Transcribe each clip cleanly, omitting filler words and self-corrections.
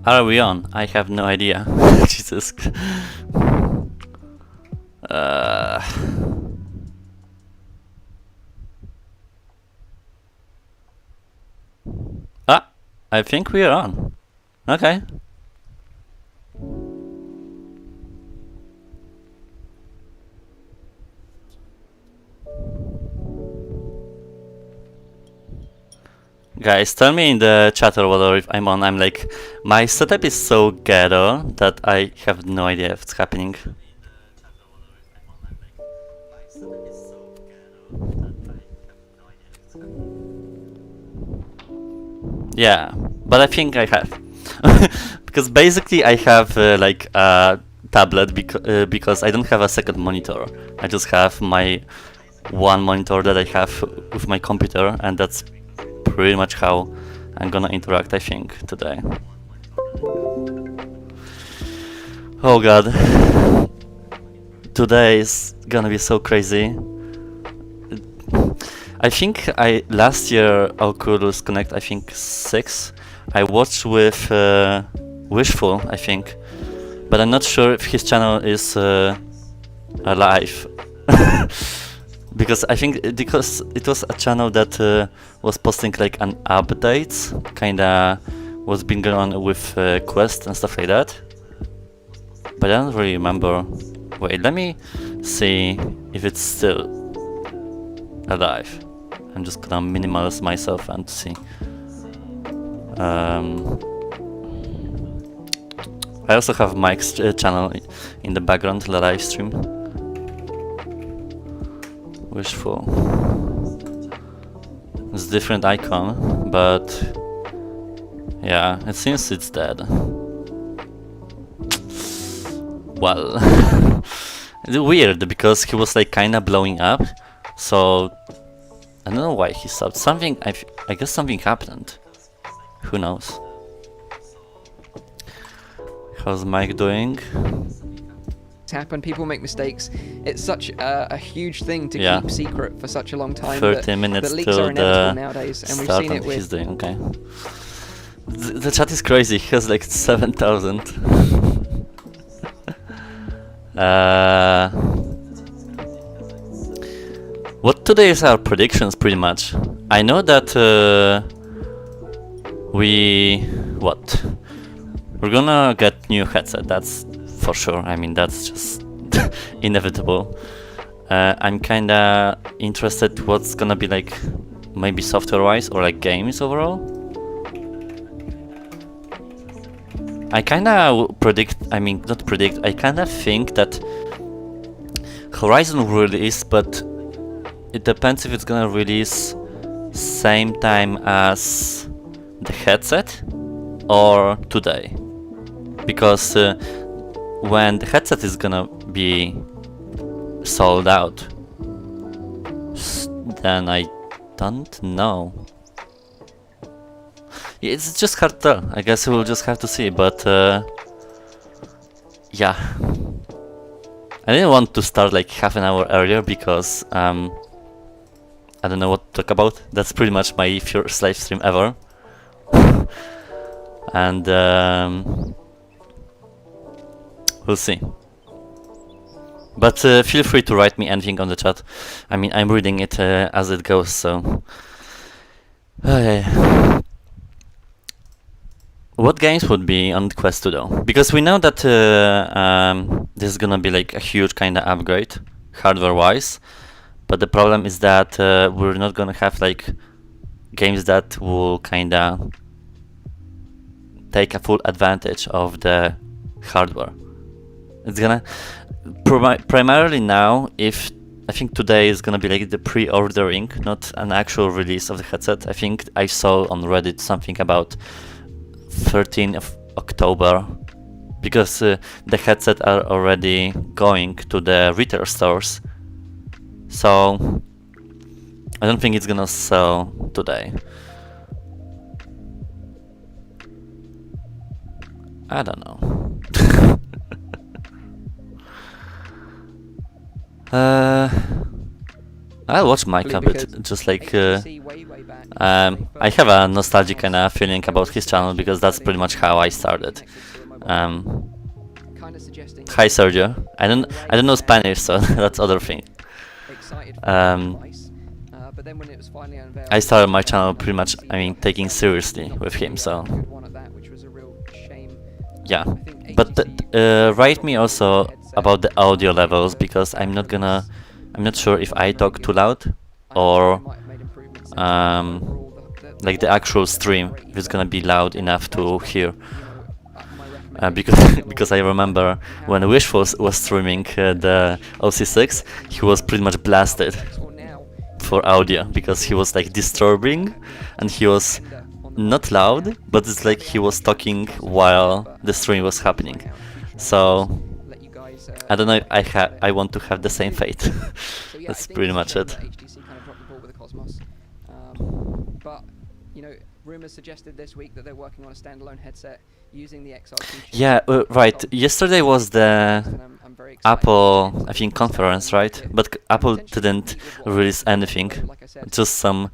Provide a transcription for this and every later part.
Are we on? I have no idea. Jesus. I think we are on. Okay. Guys, tell me in the chat or whatever if I'm on. I'm like, my setup is so ghetto that I have no idea if it's happening. Yeah, but I think I have. Because basically I have like a tablet because I don't have a second monitor. I just have my one monitor that I have with my computer, and that's pretty much how I'm gonna interact, I think, today. Oh god. Today is gonna be so crazy. I think last year Oculus Connect, I think 6, I watched with Wishful, I think, but I'm not sure if his channel is alive. Because I think it was a channel that was posting like an updates, kinda what's been going on with Quest and stuff like that. But I don't really remember. Wait, let me see if it's still alive. I'm just gonna minimize myself and see. I also have Mike's channel in the background, the live stream. Wishful. It's a different icon, but yeah, it seems it's dead. Well, it's weird because he was like kinda blowing up, so I don't know why he stopped. Something, I guess something happened. Who knows? How's Mike doing? Happen, people make mistakes. It's such a huge thing to keep secret for such a long time. 30 minutes that leaks till are inevitable the nowadays, and we've start, seen it and with. he's doing okay. The chat is crazy. He has like 7,000. What today is our predictions, pretty much. I know that we're gonna get new headset. That's for sure. I mean, that's just inevitable. I'm kinda interested what's gonna be like, maybe software-wise or like games overall. I kinda predict, I mean, not predict, I kinda think that Horizon will release, but it depends if it's gonna release same time as the headset or today. Because when the headset is gonna be sold out, then I don't know. It's just hard to tell. I guess we'll just have to see, but yeah. I didn't want to start like half an hour earlier because I don't know what to talk about. That's pretty much my first live stream ever. And we'll see. But feel free to write me anything on the chat. I mean, I'm reading it as it goes, so... What games would be on Quest 2 though? Because we know that this is gonna be like a huge kind of upgrade, hardware-wise. But the problem is that we're not gonna have like games that will kinda take a full advantage of the hardware. It's gonna primarily now, if I think today is gonna be like the pre-ordering, not an actual release of the headset. I think I saw on Reddit something about 13th of October, because the headset are already going to the retail stores. So I don't think it's gonna sell today. I don't know. I'll watch Mike a bit, just like I have a nostalgic kind of feeling about his channel because that's pretty much how I started. Hi Sergio. I don't know Spanish, so that's other thing. I started my channel pretty much, I mean, taking seriously with him, so yeah. But write me also about the audio levels because I'm not sure if I talk too loud or like the actual stream if it's gonna be loud enough to hear. Because I remember when Wishful was streaming the OC6, he was pretty much blasted for audio because he was like disturbing and he was not loud, but it's like he was talking while the stream was happening. So I don't know if I want to have the same fate. That's pretty much it. But you know, rumors suggested this week that they're working on a standalone headset using the XR2 chip. Yeah, right. Yesterday was the Apple, I think, conference, right? But Apple didn't release anything, just some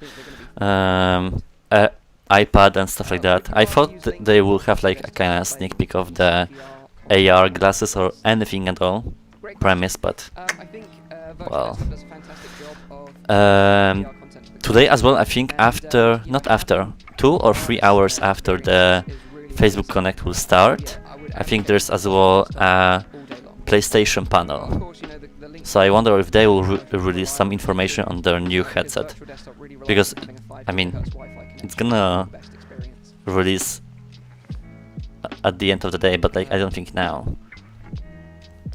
iPad and stuff like that. I thought they would have like a kind of sneak peek of the AR glasses or anything at all premise, but well. Today as well, I think not after, 2 or 3 hours after the Facebook Connect will start, I think there's as well a PlayStation panel. So I wonder if they will release some information on their new headset. Because, I mean, it's gonna release at the end of the day, but like I don't think now.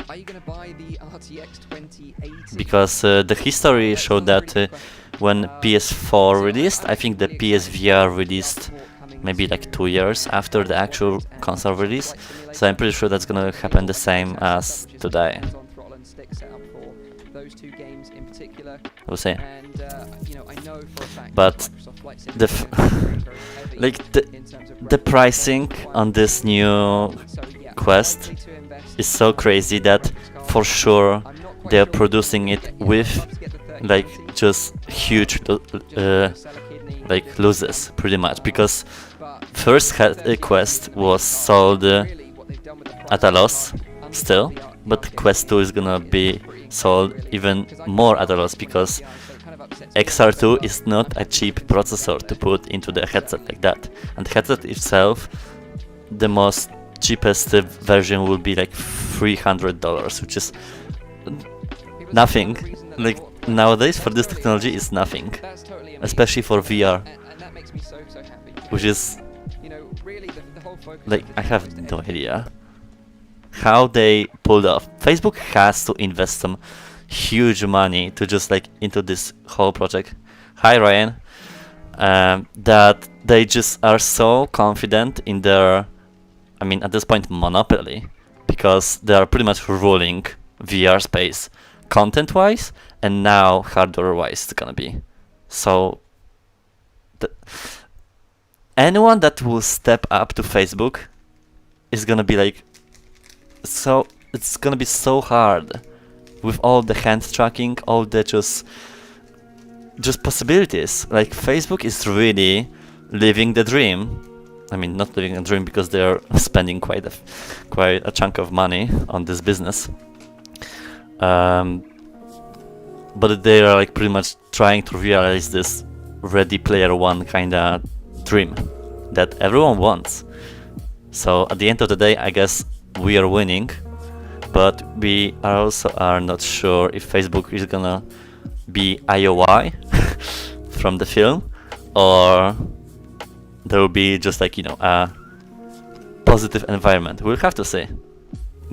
Are you gonna buy the RTX 2080? Because the history showed that when PS4 released, I think the PSVR released maybe like 2 years after the actual console release. So I'm pretty sure that's gonna happen the same as today. We'll see. But the pricing on this new Quest is so crazy that for sure they're producing it with like just huge like losses pretty much, because first Quest was sold at a loss still, but Quest 2 is gonna be sold even more at a loss because XR2 is not a cheap processor to put into the headset like that, and the headset itself, the most cheapest version will be like $300, which is nothing. Like nowadays for this technology is nothing, especially for VR, which is like I have no idea how they pulled off. Facebook has to invest some huge money to just like into this whole project. Hi Ryan. That they just are so confident in their, I mean at this point, monopoly, because they are pretty much ruling VR space content wise and now hardware wise it's gonna be. So anyone that will step up to Facebook is gonna be like, so it's gonna be so hard with all the hand tracking, all the just possibilities. Like Facebook is really living the dream. I mean, not living a dream because they're spending quite a chunk of money on this business. But they are like pretty much trying to realize this Ready Player One kind of dream that everyone wants. So at the end of the day, I guess we are winning, but we also are not sure if Facebook is gonna be IOI from the film, or there will be just like, you know, a positive environment. We'll have to see,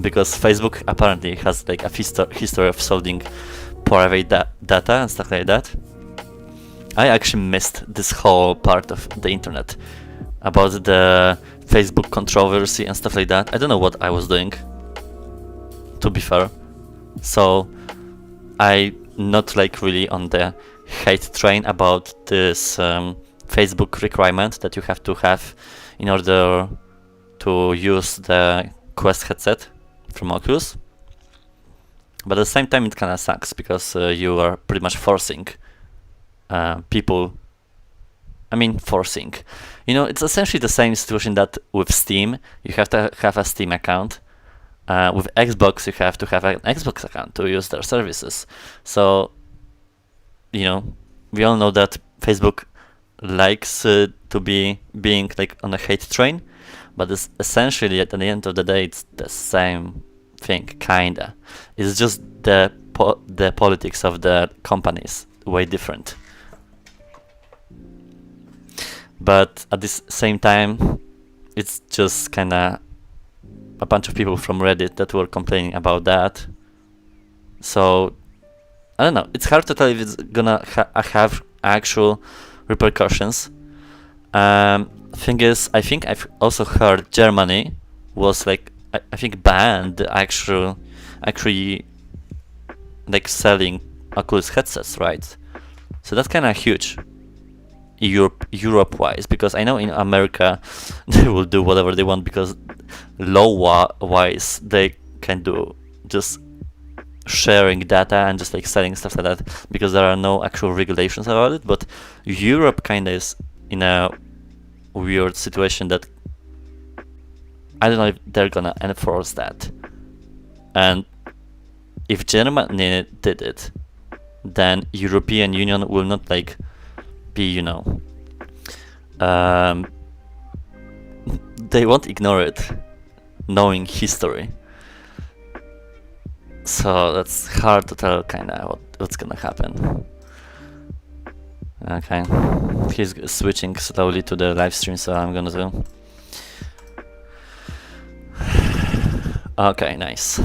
because Facebook apparently has like a history of solving private data and stuff like that. I actually missed this whole part of the internet about the Facebook controversy and stuff like that. I don't know what I was doing, to be fair. So I'm not like really on the hate train about this Facebook requirement that you have to have in order to use the Quest headset from Oculus, but at the same time it kind of sucks because you are pretty much forcing people. I mean, forcing. You know, it's essentially the same situation that with Steam, you have to have a Steam account. With Xbox, you have to have an Xbox account to use their services. So, you know, we all know that Facebook likes to be being like on a hate train, but it's essentially at the end of the day, it's the same thing, kinda. It's just the politics of the companies way different. But at the same time, it's just kinda a bunch of people from Reddit that were complaining about that. So I don't know. It's hard to tell if it's gonna have actual repercussions. Thing is, I think I've also heard Germany was like I think banned actually like selling Oculus headsets, right? So that's kind of huge. Europe-wise, because I know in America they will do whatever they want because law-wise they can do just sharing data and just like selling stuff like that because there are no actual regulations about it. But Europe kind of is in a weird situation that I don't know if they're gonna enforce that. And if Germany did it, then European Union will not like be, you know, they won't ignore it, knowing history. So that's hard to tell kinda what's gonna happen. Okay, he's switching slowly to the live stream, so I'm gonna do. Okay, nice.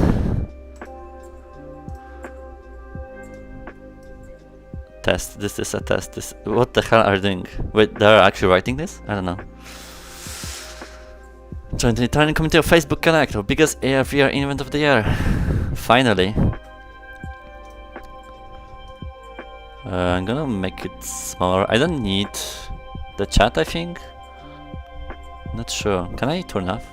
Test. This is a test. What the hell are you doing? Wait, they're actually writing this? I don't know. Join the Italian community of Facebook Connect, our biggest AR/VR event of the year. Finally. I'm gonna make it smaller. I don't need the chat, I think. Not sure. Can I turn off?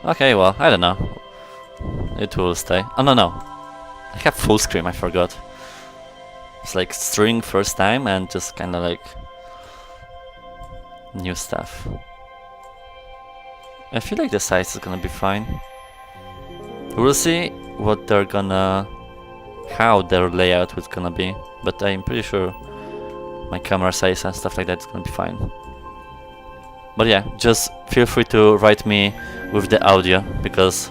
Okay, well, I don't know. It will stay. Oh, no. I have full screen, I forgot. It's like streaming first time and just kind of like new stuff. I feel like the size is gonna be fine. We'll see what they're gonna... how their layout is gonna be, but I'm pretty sure my camera size and stuff like that is gonna be fine. But yeah, just feel free to write me with the audio, because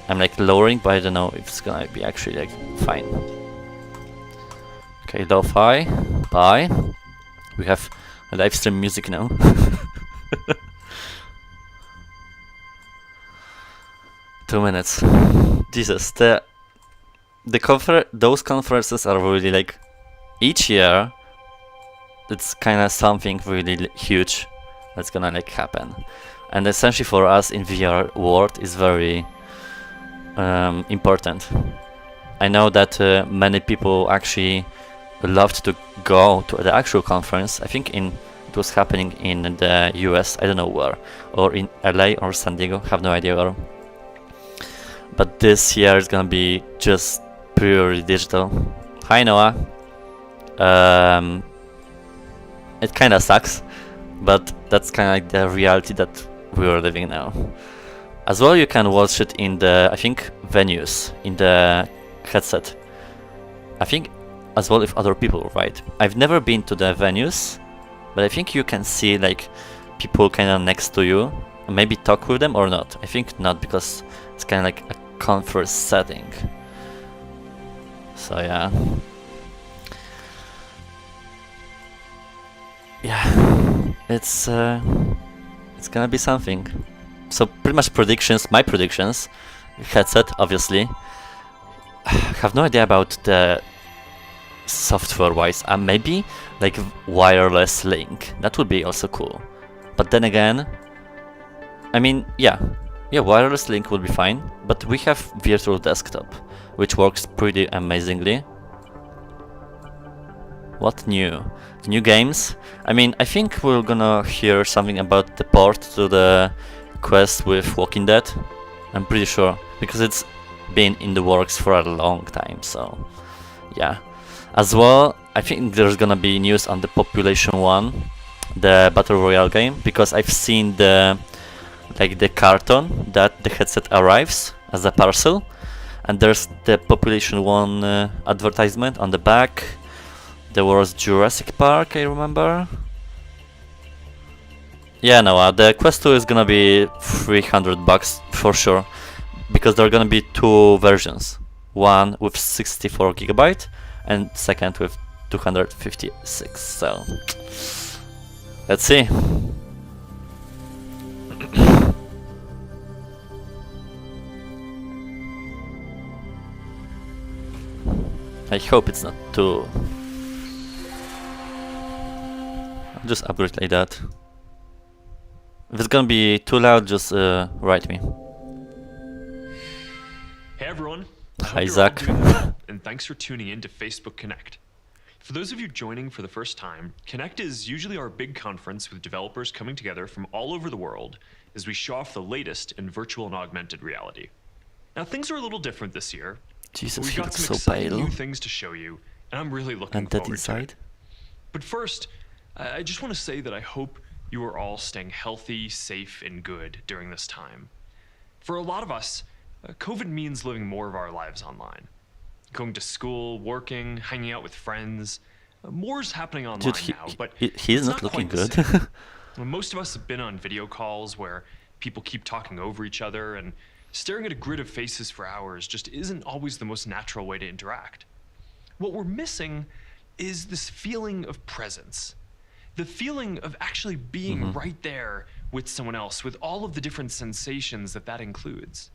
I'm like lowering, but I don't know if it's gonna be actually like fine. Okay, lo-fi, bye. We have a live stream music now. Two minutes. Jesus, those conferences are really like each year. It's kind of something really huge that's gonna like happen, and essentially for us in VR world is very important. I know that many people actually loved to go to the actual conference. I think it was happening in the US, I don't know where, or in LA or San Diego, have no idea where. But this year is gonna be just purely digital. Hi Noah. It kinda sucks, but that's kinda like the reality that we are living now. As well, you can watch it in the, I think, venues, in the headset. I think as well if other people, right? I've never been to the venues, but I think you can see like people kinda next to you, and maybe talk with them or not. I think not, because it's kinda like a conference setting. So yeah. Yeah, it's gonna be something. So pretty much predictions, my predictions, headset obviously. Have no idea about the software wise, maybe like wireless link, that would be also cool. But then again, I mean, yeah, wireless link would be fine, but we have virtual desktop, which works pretty amazingly. What new? New games? I mean, I think we're gonna hear something about the port to the Quest with Walking Dead. I'm pretty sure, because it's been in the works for a long time, so yeah. As well, I think there's gonna be news on the Population 1, the Battle Royale game, because I've seen the carton that the headset arrives as a parcel, and there's the Population 1 advertisement on the back. There was Jurassic Park, I remember. Yeah, no, the Quest 2 is gonna be $300 for sure, because there are gonna be two versions. One with 64 GB and second with 256, so let's see. I hope it's not too... I'll just upgrade like that. If it's gonna be too loud, just write me. Hey everyone. Hi Zach. And thanks for tuning in to Facebook Connect. For those of you joining for the first time, Connect is usually our big conference with developers coming together from all over the world as we show off the latest in virtual and augmented reality. Now things are a little different this year. Jesus, We've he got looks some so exciting pale. new things to show you, and I'm really looking And that forward to it. inside? But first, I just want to say that I hope you are all staying healthy, safe, and good during this time. For a lot of us, COVID means living more of our lives online. Going to school, working, hanging out with friends. More is happening online Dude, now, but he's it's not looking quite the good. same. Well, most of us have been on video calls where people keep talking over each other, and staring at a grid of faces for hours just isn't always the most natural way to interact. What we're missing is this feeling of presence. The feeling of actually being right there with someone else, with all of the different sensations that includes.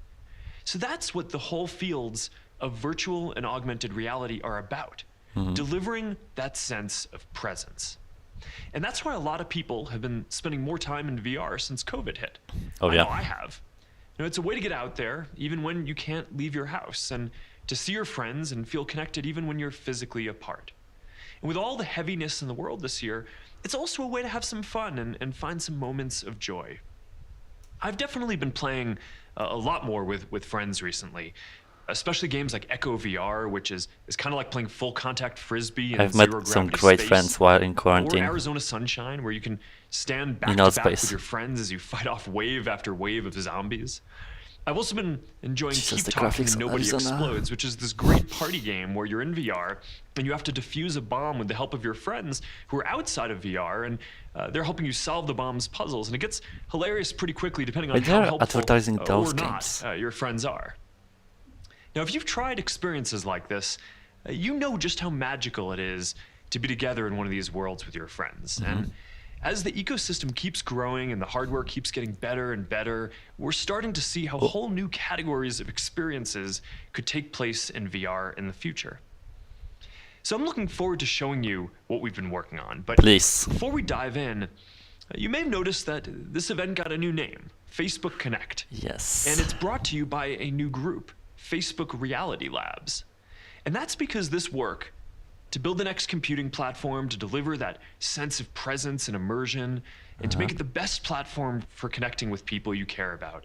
So that's what the whole fields of virtual and augmented reality are about, delivering that sense of presence. And that's why a lot of people have been spending more time in VR since COVID hit. Oh, I yeah. know I have. You know, it's a way to get out there, even when you can't leave your house, and to see your friends and feel connected even when you're physically apart. And with all the heaviness in the world this year, it's also a way to have some fun and find some moments of joy. I've definitely been playing a lot more with friends recently, especially games like Echo VR, which is kind of like playing full contact frisbee in I've met zero some gravity great space. friends while in Or quarantine. Arizona Sunshine, where you can stand back In to back outspace. with your friends as you fight off wave after wave of zombies. I've also been enjoying Jesus, Keep the Talking graphics and on Nobody Arizona. Explodes, which is this great party game where you're in VR and you have to defuse a bomb with the help of your friends who are outside of VR, and they're helping you solve the bomb's puzzles. And it gets hilarious pretty quickly depending on But how they're helpful advertising or those not games. your friends are. Now, if you've tried experiences like this, you know just how magical it is to be together in one of these worlds with your friends. And as the ecosystem keeps growing and the hardware keeps getting better and better, we're starting to see how whole new categories of experiences could take place in VR in the future. So I'm looking forward to showing you what we've been working on. But Please. before we dive in, you may have noticed that this event got a new name, Facebook Connect. Yes. And it's brought to you by a new group, Facebook Reality Labs. And that's because this work, to build the next computing platform, to deliver that sense of presence and immersion, and to make it the best platform for connecting with people you care about,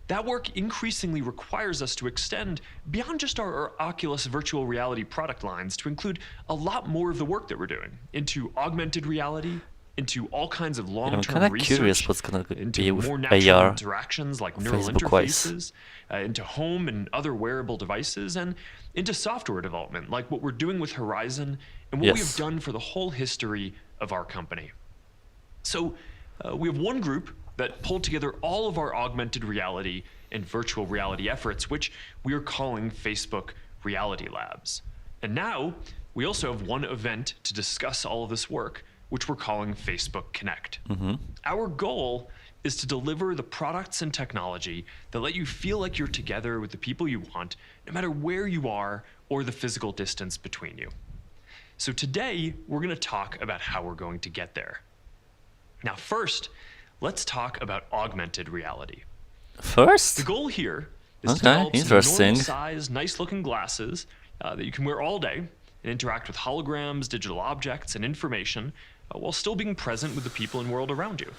that work increasingly requires us to extend beyond just our Oculus virtual reality product lines to include a lot more of the work that we're doing into augmented reality, into all kinds of I'm long-term kind of research, curious what's gonna be into with more natural AR interactions like neural Facebook-wise. interfaces, into home and other wearable devices, and into software development like what we're doing with Horizon and what we have Yes. done for the whole history of our company. So we have one group that pulled together all of our augmented reality and virtual reality efforts, which we are calling Facebook Reality Labs. And now we also have one event to discuss all of this work, which we're calling Facebook Connect. Our goal is to deliver the products and technology that let you feel like you're together with the people you want, no matter where you are or the physical distance between you. So today, we're going to talk about how we're going to get there. Now, first, let's talk about augmented reality. The First? goal here is to Okay, develop some interesting. normal-sized, nice-looking glasses that you can wear all day, and interact with holograms, digital objects, and information while still being present with the people and world around you.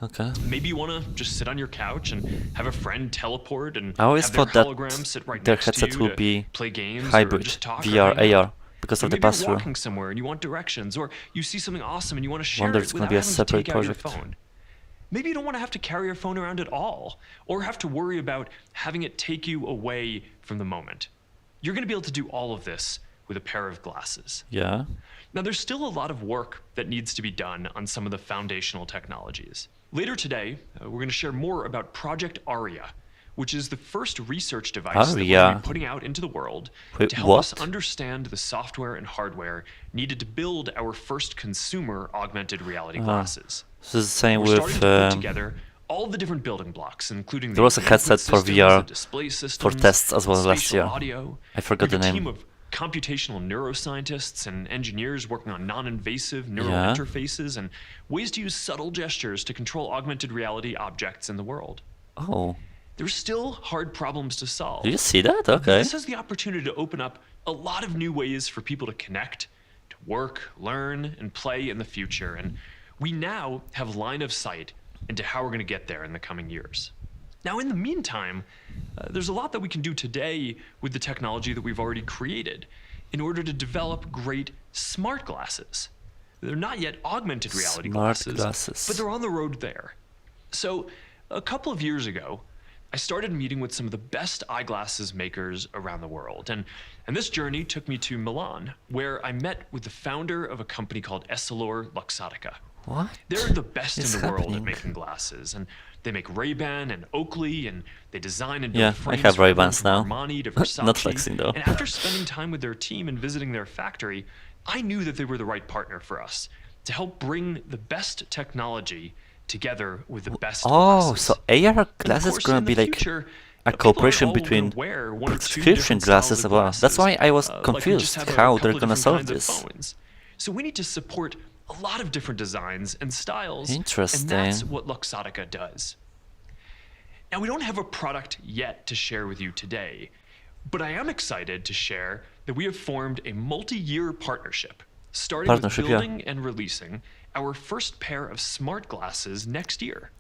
Okay. Maybe you want to just sit on your couch and have a friend teleport and I always have their thought that hologram sit right their next to headset you will to be play games or hybrid, just talk or VR, hang out. AR, because Or of the maybe you're pass-through. walking somewhere and you want directions, or you see something awesome and you want to share Wonder it it's gonna without be a having to separate take out your project. phone. Maybe you don't want to have to carry your phone around at all, or have to worry about having it take you away from the moment. You're going to be able to do all of this with a pair of glasses. Yeah. Now, there's still a lot of work that needs to be done on some of the foundational technologies. Later today, we're going to share more about Project Aria, which is the first research device that we're going to be putting out into the world Wait, to help us understand the software and hardware needed to build our first consumer augmented reality glasses. This is the same We're with... starting to put together all the different building blocks, including there was a headset for VR for tests as well last year. Audio. I forgot the We have a name. team of computational neuroscientists and engineers working on non-invasive neural Yeah. interfaces and ways to use subtle gestures to control augmented reality objects in the world. Oh, There's still hard problems to solve. do you see that? But Okay. This has the opportunity to open up a lot of new ways for people to connect, to work, learn, and play in the future. And we now have line of sight into how we're going to get there in the coming years. Now, in the meantime, there's a lot that we can do today with the technology that we've already created in order to develop great smart glasses. They're not yet augmented reality Smart glasses, glasses. but they're on the road there. So, a couple of years ago, I started meeting with some of the best eyeglasses makers around the world. And this journey took me to Milan, where I met with the founder of a company called EssilorLuxottica. What? They're the best in is the world at happening? making glasses, and they make Ray-Ban and Oakley, and they design and build Yeah, I frames have for Ray-Bans everyone now. from Armani to Versace. Not flexing, though. And after spending time with their team and visiting their factory, I knew that they were the right partner for us to help bring the best technology together with the best Oh, glasses. so AR And of glasses course, gonna in be the like future, a people cooperation aren't all between gonna wear one or two prescription different glasses styles of as well. That's why I was like we confused just have a how couple they're of gonna different solve kinds of this. phones. So we need to support a lot of different designs and styles. Interesting. And that's what Luxottica does. Now, we don't have a product yet to share with you today, but I am excited to share that we have formed a multi-year partnership, starting Partnership, with yeah. building and releasing our first pair of smart glasses next year.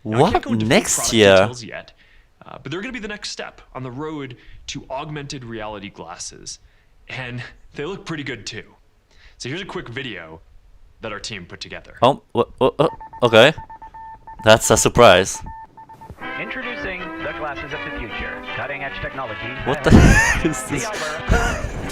Now, I What? can't go into full Next product year? details yet, but they're going to be the next step on the road to augmented reality glasses, and they look pretty good too. So here's a quick video that our team put together. Oh, okay. That's a surprise. Introducing the glasses of the future. Cutting-edge technology. What the heck is The this?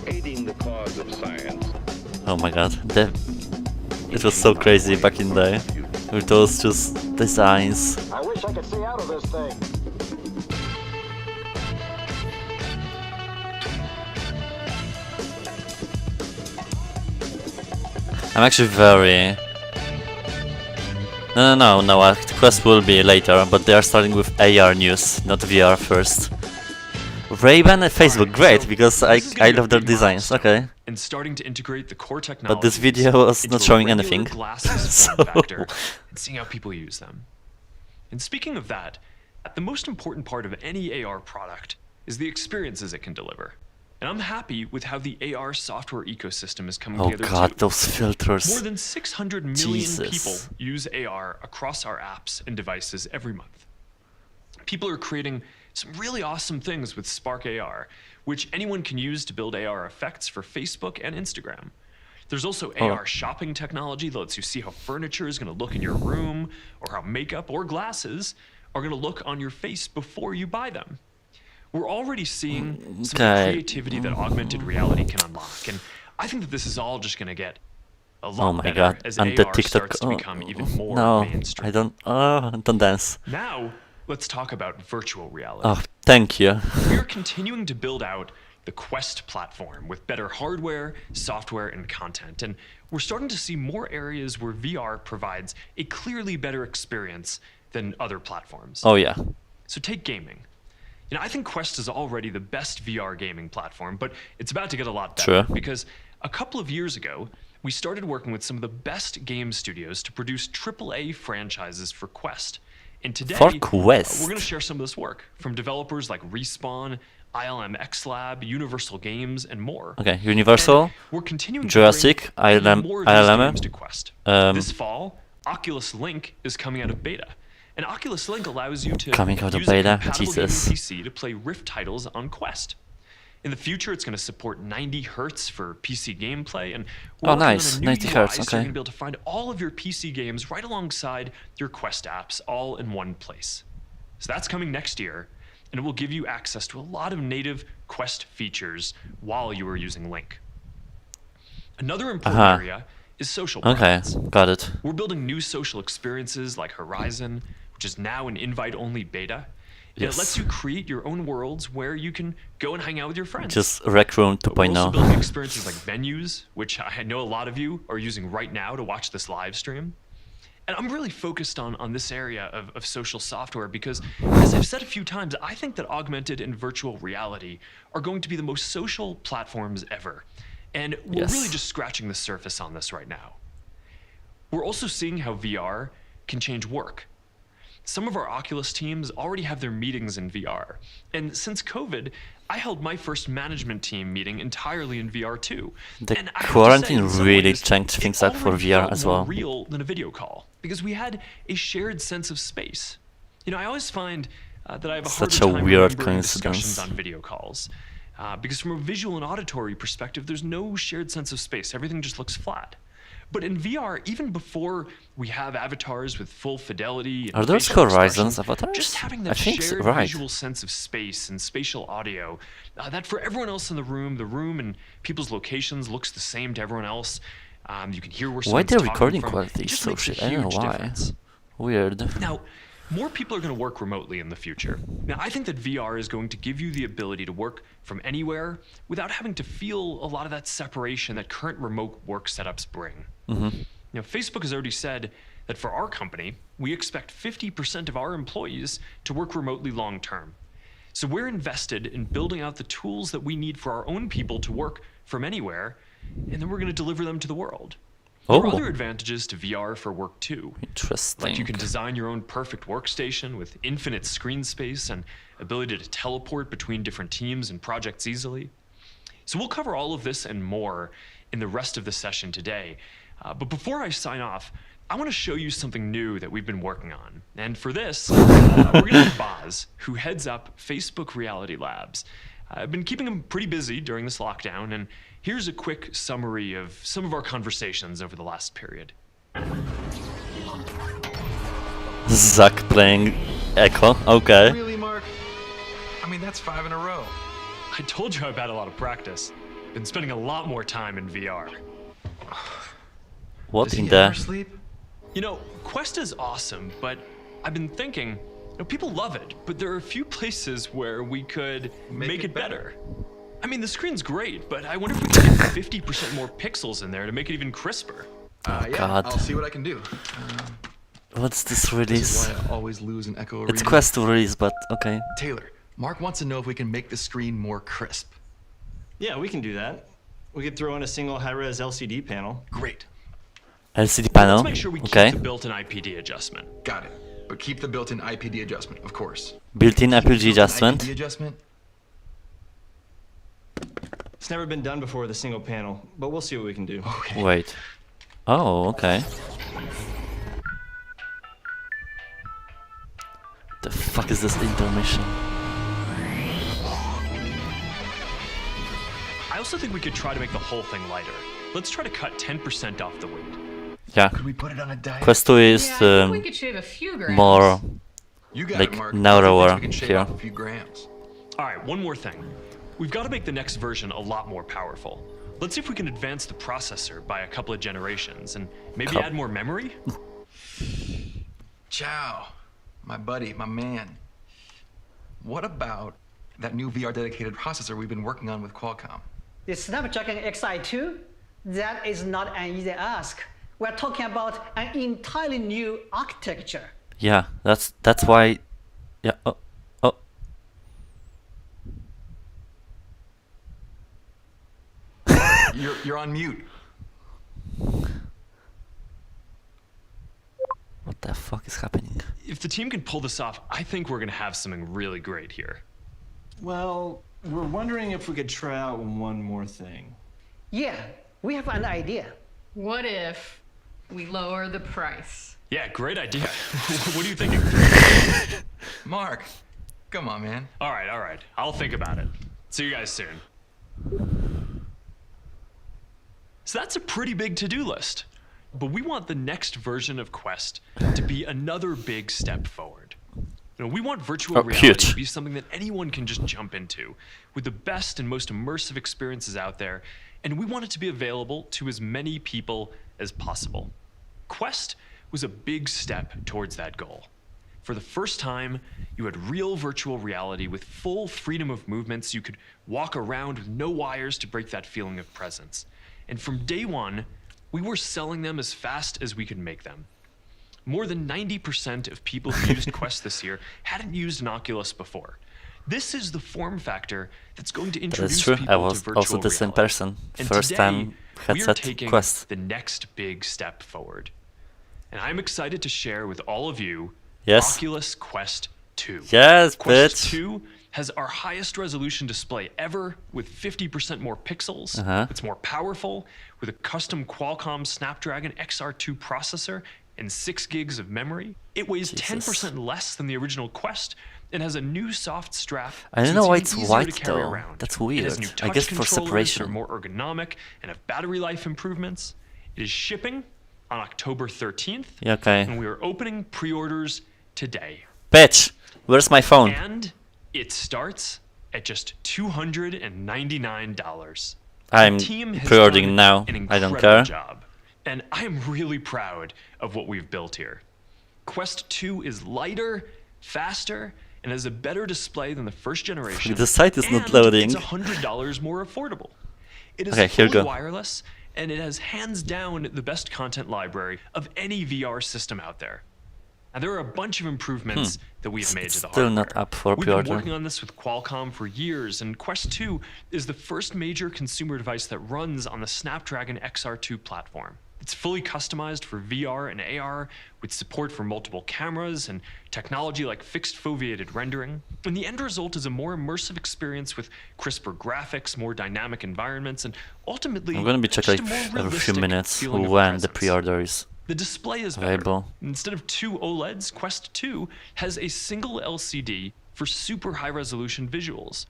Aiding the cause of science. Oh my god. It was so crazy back in the day. With those just designs. I wish I could see out of this thing. I'm actually very... No, the Quest will be later, but they are starting with AR news, not VR first. Ray-Ban and Facebook, great, because This is gonna I be a love their big designs, milestone okay. And starting to integrate the core technology. But this video was not showing anything. Glasses form So- factor and seeing how people use them. And speaking of that, the most important part of any AR product is the experiences it can deliver. And I'm happy with how the AR software ecosystem is coming Oh together god, too. those filters. More than 600 million Jesus. people use AR across our apps and devices every month. People are creating some really awesome things with Spark AR, which anyone can use to build AR effects for Facebook and Instagram. There's also AR shopping technology that lets you see how furniture is going to look in your room, or how makeup or glasses are going to look on your face before you buy them. We're already seeing some of the Okay. creativity that augmented reality can unlock, and I think that this is all just going to get a lot Oh my better god, as and AR the TikTok... starts to become even more no, mainstream. I don't dance. Now, let's talk about virtual reality. Oh, thank you. We are continuing to build out the Quest platform with better hardware, software, and content. And we're starting to see more areas where VR provides a clearly better experience than other platforms. Oh yeah. So take gaming. You know, I think Quest is already the best VR gaming platform, but it's about to get a lot better. True. Because a couple of years ago, we started working with some of the best game studios to produce AAA franchises for Quest. And today, For Quest. we're going to share some of this work from developers like Respawn, ILM X Lab, Universal Games, and more. Okay, Universal, And we're continuing Jurassic, to bring even more of these ILM, games to Quest. This fall, Oculus Link is coming out of beta. And Oculus Link allows you to Coming out of use a beta? compatible Jesus. gaming PC to play Rift titles on Quest. In the future, it's going to support 90 hertz for PC gameplay, and we're Oh, working on nice. a new 90 UI, hertz, so okay. you're going to be able to find all of your PC games right alongside your Quest apps, all in one place. So that's coming next year, and it will give you access to a lot of native Quest features while you are using Link. Another important area is social Okay, presence. got it. We're building new social experiences like Horizon, which is now an invite-only beta. And Yes. it lets you create your own worlds where you can go and hang out with your friends. Just Rec Room We're also 2.0. building experiences like venues, which I know a lot of you are using right now to watch this live stream. And I'm really focused on this area of social software because, as I've said a few times, I think that augmented and virtual reality are going to be the most social platforms ever. And we're Yes. really just scratching the surface on this right now. We're also seeing how VR can change work. Some of our Oculus teams already have their meetings in VR. And since COVID, I held my first management team meeting entirely in VR too. The And I have to quarantine say, in some really ways, changed it things up for already VR felt as more well. real than a video call because we had a shared sense of space. You know, I always find that I have a Such harder a time weird remembering discussions coincidence. on video calls. Because from a visual and auditory perspective, there's no shared sense of space. Everything just looks flat. But in VR, even before we have avatars with full fidelity and Are those facial Horizon's expressions, avatars? just having I that think so, shared right. visual sense of space and spatial audio, that for everyone else in the room and people's locations looks the same to everyone else. You can hear where Why someone's the talking recording from. quality It is just so makes a shit? I don't know huge why. difference. Weird. Now, more people are going to work remotely in the future. Now, I think that VR is going to give you the ability to work from anywhere without having to feel a lot of that separation that current remote work setups bring. You know, Facebook has already said that for our company, we expect 50% of our employees to work remotely long term. So we're invested in building out the tools that we need for our own people to work from anywhere, and then we're going to deliver them to the world. There are Oh. other advantages to VR for work too. Interesting. Like you can design your own perfect workstation with infinite screen space and ability to teleport between different teams and projects easily. So we'll cover all of this and more in the rest of the session today. But before I sign off, I want to show you something new that we've been working on. And for this, we're going to have Boz, who heads up Facebook Reality Labs. I've been keeping him pretty busy during this lockdown, and here's a quick summary of some of our conversations over the last period. Zach playing Echo. Okay. Really, Mark? I mean, that's 5 in a row. I told you I've had a lot of practice. Been spending a lot more time in VR. What Does in he the... ever sleep? You know, Quest is awesome, but I've been thinking, you know, people love it, but there are a few places where we could make it better. I mean, the screen's great, but I wonder if we could get 50% more pixels in there to make it even crisper. Yeah, God. I'll see what I can do. What's this This release? is why I always lose an Echo It's Arena. Quest 2 release, but okay. Taylor, Mark wants to know if we can make the screen more crisp. Yeah, we can do that. We could throw in a single high-res LCD panel. Great. LCD panel. Let's make sure we Okay. keep the built-in IPD adjustment. Got it. But keep the built-in IPD adjustment, of course. Built-in IPG Built-in adjustment. IPD adjustment? It's never been done before with a single panel, but we'll see what we can do. Okay. Wait. Oh, okay. The fuck is this intermission? I also think we could try to make the whole thing lighter. Let's try to cut 10% off the weight. Yeah. Could we put it on a diet? Quest 2 is Yeah, I think we could shave a few grams. more... You got like, it, Mark. narrower I think we can shave here. off a few grams. All right, one more thing. We've got to make the next version a lot more powerful. Let's see if we can advance the processor by a couple of generations and maybe add more memory. Ciao, my buddy, my man. What about that new VR dedicated processor we've been working on with Qualcomm? The Snapdragon Xi2, that is not an easy ask. We're talking about an entirely new architecture. Yeah, that's why... Yeah, oh. You're on mute. What the fuck is happening? If the team can pull this off, I think we're going to have something really great here. Well, we're wondering if we could try out one more thing. Yeah, we have an idea. What if we lower the price? Yeah, great idea. What are you thinking? Mark, come on, man. All right. I'll think about it. See you guys soon. So that's a pretty big to-do list. But we want the next version of Quest to be another big step forward. We want virtual reality to be something that anyone can just jump into, with the best and most immersive experiences out there, and we want it to be available to as many people as possible. Quest was a big step towards that goal. For the first time, you had real virtual reality with full freedom of movements. You could walk around with no wires to break that feeling of presence. And from day one, we were selling them as fast as we could make them. More than 90% of people who used Quest this year hadn't used an Oculus before. This is the form factor that's going to introduce That's true. people I was to virtual also the same reality. person. And First today, time we are headset taking Quest. the next big step forward. And I'm excited to share with all of you Yes. Oculus Quest 2. Yes, Quest bitch. 2 has our highest resolution display ever with 50% more pixels. It's more powerful with a custom Qualcomm Snapdragon XR2 processor and 6 gigs of memory. It weighs 10% less than the original Quest and has a new soft strap. I don't so know why even it's easier to white carry though. around. That's It has weird. new I touch guess for controllers that are separation. more ergonomic and have battery life improvements. It is shipping on October 13th. Yeah, okay. And we are opening pre-orders today. Bitch, where's my phone? And it starts at just $299. I'm The team has pre-ordering done now. an I don't incredible care. job, and I am really proud of what we've built here. Quest 2 is lighter, faster, and has a better display than the first generation. The site is not and loading. It's $100 more affordable. It is Okay, here we fully go. wireless, and it has hands down the best content library of any VR system out there. Now, there are a bunch of improvements that we've made to the Still hardware. not up for We've pre-order. been working on this with Qualcomm for years, and Quest 2 is the first major consumer device that runs on the Snapdragon XR2 platform. It's fully customized for VR and AR with support for multiple cameras and technology like fixed foveated rendering. And the end result is a more immersive experience with crisper graphics, more dynamic environments, and ultimately I'm gonna be checking just a more like every few realistic minutes feeling of when the presence. pre-order is. The display is better. available. Instead of 2 OLEDs, Quest 2 has a single LCD for super high resolution visuals.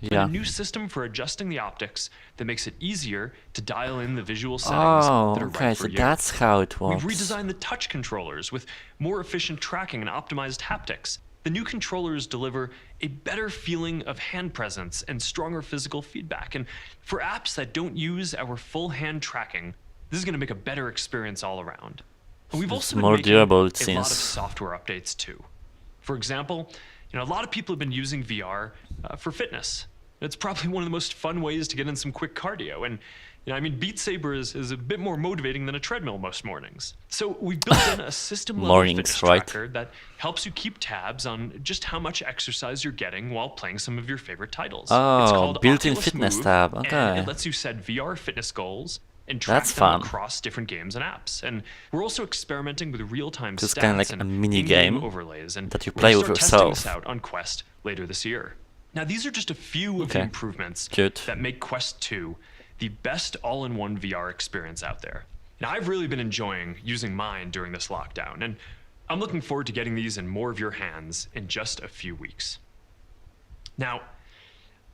And Yeah. a new system for adjusting the optics that makes it easier to dial in the visual settings Oh, that are okay, right so for you. that's how it works. We've redesigned the touch controllers with more efficient tracking and optimized haptics. The new controllers deliver a better feeling of hand presence and stronger physical feedback. And for apps that don't use our full hand tracking, this is going to make a better experience all around. And we've It's also been more making durable, it a lot of seems. software updates too. For example, a lot of people have been using VR for fitness. It's probably one of the most fun ways to get in some quick cardio. And Beat Saber is a bit more motivating than a treadmill most mornings. So we've built in a system-level Mornings, fitness right? tracker that helps you keep tabs on just how much exercise you're getting while playing some of your favorite titles. Oh, It's called built-in Oculus fitness Move, tab, and okay. it lets you set VR fitness goals and track That's them fun. across different games and apps. And we're also experimenting with real-time It's stats kinda like and a mini in-game game overlays, and that you we're play gonna with start testing yourself. this out on Quest later this year. Now, these are just a few of the Okay. improvements Cute. that make Quest 2 the best all-in-one VR experience out there. And I've really been enjoying using mine during this lockdown, and I'm looking forward to getting these in more of your hands in just a few weeks. Now,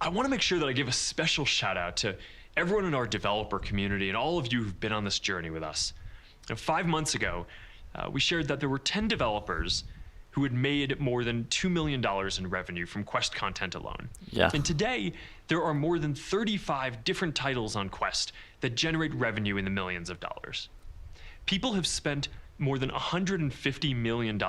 I want to make sure that I give a special shout out to everyone in our developer community and all of you who've been on this journey with us. 5 months ago, we shared that there were 10 developers who had made more than $2 million in revenue from Quest content alone. Yeah. And today, there are more than 35 different titles on Quest that generate revenue in the millions of dollars. People have spent more than $150 million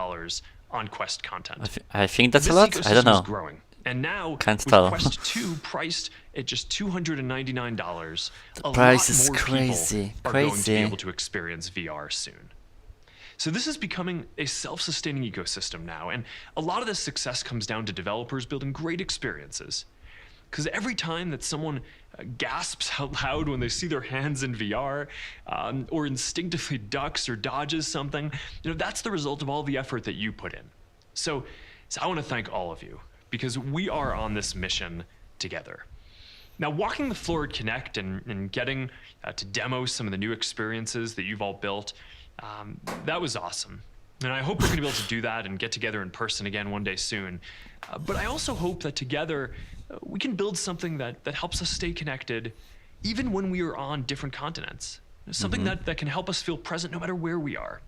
on Quest content. I think that's a This lot. I don't ecosystem is know. growing. And now, Can't with tell. Quest 2 priced at just $299, The price a lot is more crazy, people are going to be crazy. able to experience VR soon. So this is becoming a self-sustaining ecosystem now, and a lot of this success comes down to developers building great experiences. Because every time that someone gasps out loud when they see their hands in VR, or instinctively ducks or dodges something, that's the result of all the effort that you put in. So I want to thank all of you, because we are on this mission together. Now, walking the floor at Connect and getting to demo some of the new experiences that you've all built, that was awesome. And I hope we're going to be able to do that and get together in person again one day soon. But I also hope that together we can build something that helps us stay connected even when we are on different continents. Something that can help us feel present no matter where we are.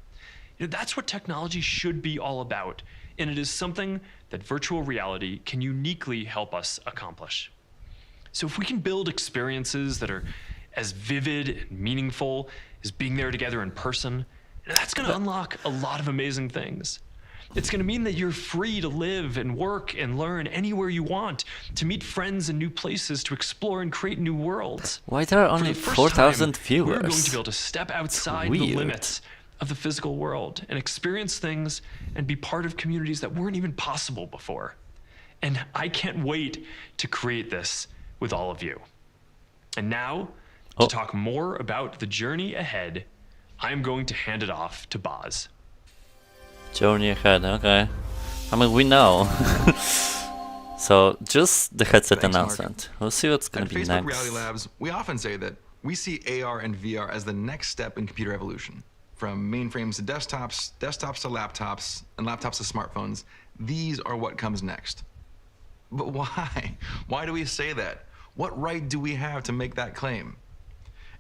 That's what technology should be all about. And it is something that virtual reality can uniquely help us accomplish. So if we can build experiences that are as vivid and meaningful as being there together in person, that's going to unlock a lot of amazing things. It's going to mean that you're free to live and work and learn anywhere you want, to meet friends in new places, to explore and create new worlds. Why there are only 4,000 viewers? We're going to be able to step outside the limits of the physical world and experience things and be part of communities that weren't even possible before. And I can't wait to create this with all of you. And now, to talk more about the journey ahead, I'm going to hand it off to Boz. Journey ahead, okay. I mean, we know. So, just the headset Thanks, announcement. We'll see what's going to be Facebook next. Reality Labs, we often say that we see AR and VR as the next step in computer evolution. From mainframes to desktops, desktops to laptops, and laptops to smartphones, these are what comes next. But why? Why do we say that? What right do we have to make that claim?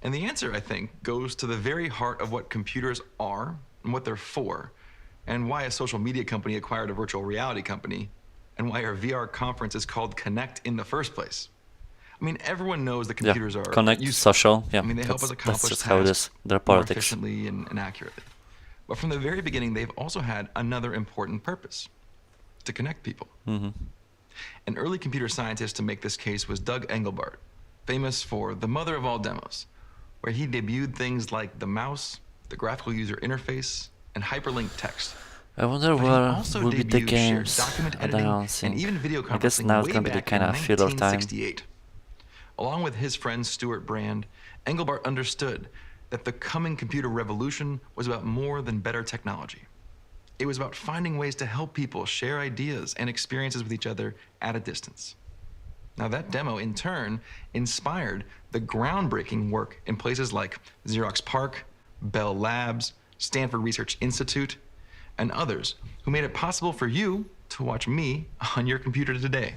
And the answer, I think, goes to the very heart of what computers are and what they're for, and why a social media company acquired a virtual reality company, and why our VR conference is called Connect in the first place. I mean, everyone knows that computers are Connect, useful. social, I mean, they help us accomplish that's just how it tasks is. They're more politics. efficiently and accurately. But from the very beginning, they've also had another important purpose: to connect people. An early computer scientist to make this case was Doug Engelbart, famous for the mother of all demos, where he debuted things like the mouse, the graphical user interface, and hyperlinked text. I wonder But he where also will be the debuted shared games document editing announcing. and even video I guess conferencing now it's way gonna be the back kind in of filler time. 1968. Along with his friend Stuart Brand, Engelbart understood that the coming computer revolution was about more than better technology. It was about finding ways to help people share ideas and experiences with each other at a distance. Now that demo, in turn, inspired the groundbreaking work in places like Xerox PARC, Bell Labs, Stanford Research Institute, and others who made it possible for you to watch me on your computer today.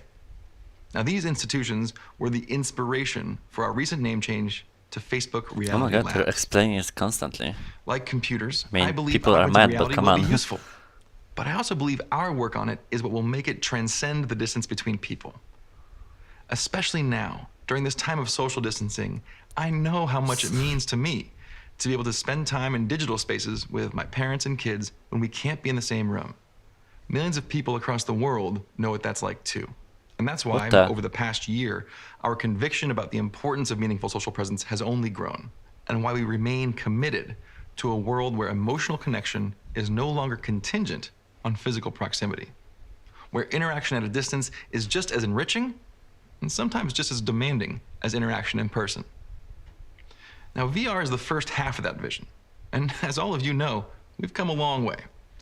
Now these institutions were the inspiration for our recent name change to Facebook Reality Oh my god, they're Labs. explaining it constantly. Like computers, I mean, believe people are augmented mad, but reality come will on. be useful. But I also believe our work on it is what will make it transcend the distance between people. Especially now, during this time of social distancing, I know how much it means to me to be able to spend time in digital spaces with my parents and kids when we can't be in the same room. Millions of people across the world know what that's like too. And that's why, over the past year, our conviction about the importance of meaningful social presence has only grown, and why we remain committed to a world where emotional connection is no longer contingent on physical proximity, where interaction at a distance is just as enriching and sometimes just as demanding as interaction in person. Now, VR is the first half of that vision, and as all of you know, we've come a long way.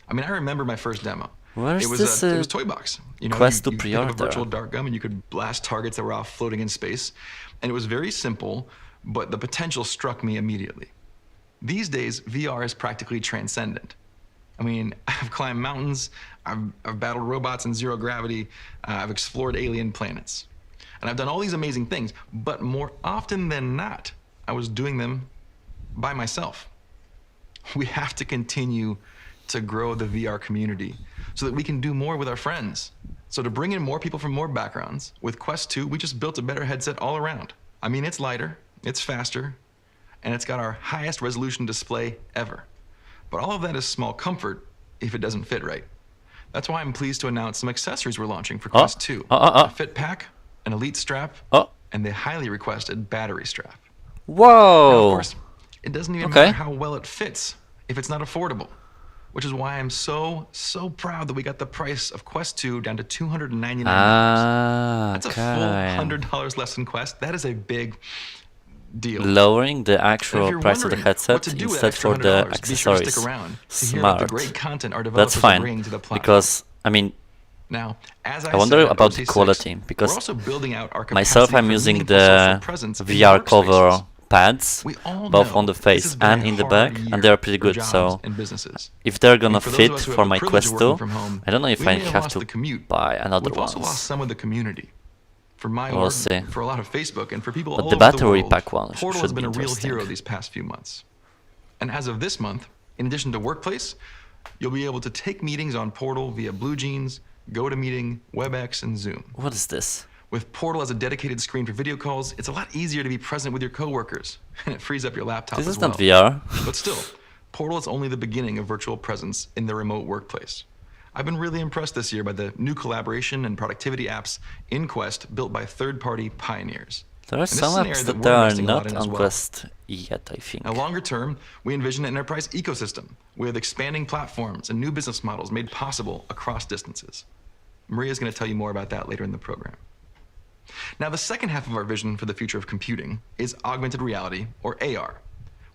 I mean, I remember my first demo. Where's It was this it was Toy Box. You know, Quest you to pick up a pre-order? virtual dart gun and you could blast targets that were off floating in space. And it was very simple, but the potential struck me immediately. These days, VR is practically transcendent. I mean, I've climbed mountains, I've battled robots in zero gravity, I've explored alien planets. And I've done all these amazing things, but more often than not, I was doing them by myself. We have to continue to grow the VR community so that we can do more with our friends. So to bring in more people from more backgrounds, with Quest 2, we just built a better headset all around. I mean, it's lighter, it's faster, and it's got our highest resolution display ever. But all of that is small comfort if it doesn't fit right. That's why I'm pleased to announce some accessories we're launching for Quest 2. A fit pack, an elite strap, and the highly requested battery strap. Whoa! Now, of course, it doesn't even matter how well it fits if it's not affordable. which is why I'm so proud that we got the price of Quest 2 down to $299. That's a full $100 less than Quest. That is a big deal. Lowering the actual price of the headset instead for the accessories. Smart. That's fine, because, I mean, now, as I wonder about the quality, because myself I'm using the VR cover pads both on the face and in the back, and they're pretty good, so if they're gonna fit for my Quest 2, I don't know if I have to buy another one. Also lost some of the community. For my We'll work, see. for a lot of Facebook, and for people But all the over the battery world, pack one Portal should has been be a real interesting. hero these past few months. And as of this month, in addition to Workplace, you'll be able to take meetings on Portal via BlueJeans, GoToMeeting, WebEx, and Zoom. What is this? With Portal as a dedicated screen for video calls, it's a lot easier to be present with your coworkers, and it frees up your laptop This as is well. not VR. But still, Portal is only the beginning of virtual presence in the remote workplace. I've been really impressed this year by the new collaboration and productivity apps in Quest built by third-party pioneers. There are And this some is an area apps that that we're are investing a lot not in as on well. Quest yet, I think. Now, longer term, we envision an enterprise ecosystem with expanding platforms and new business models made possible across distances. Maria's going to tell you more about that later in the program. Now, the second half of our vision for the future of computing is augmented reality, or AR.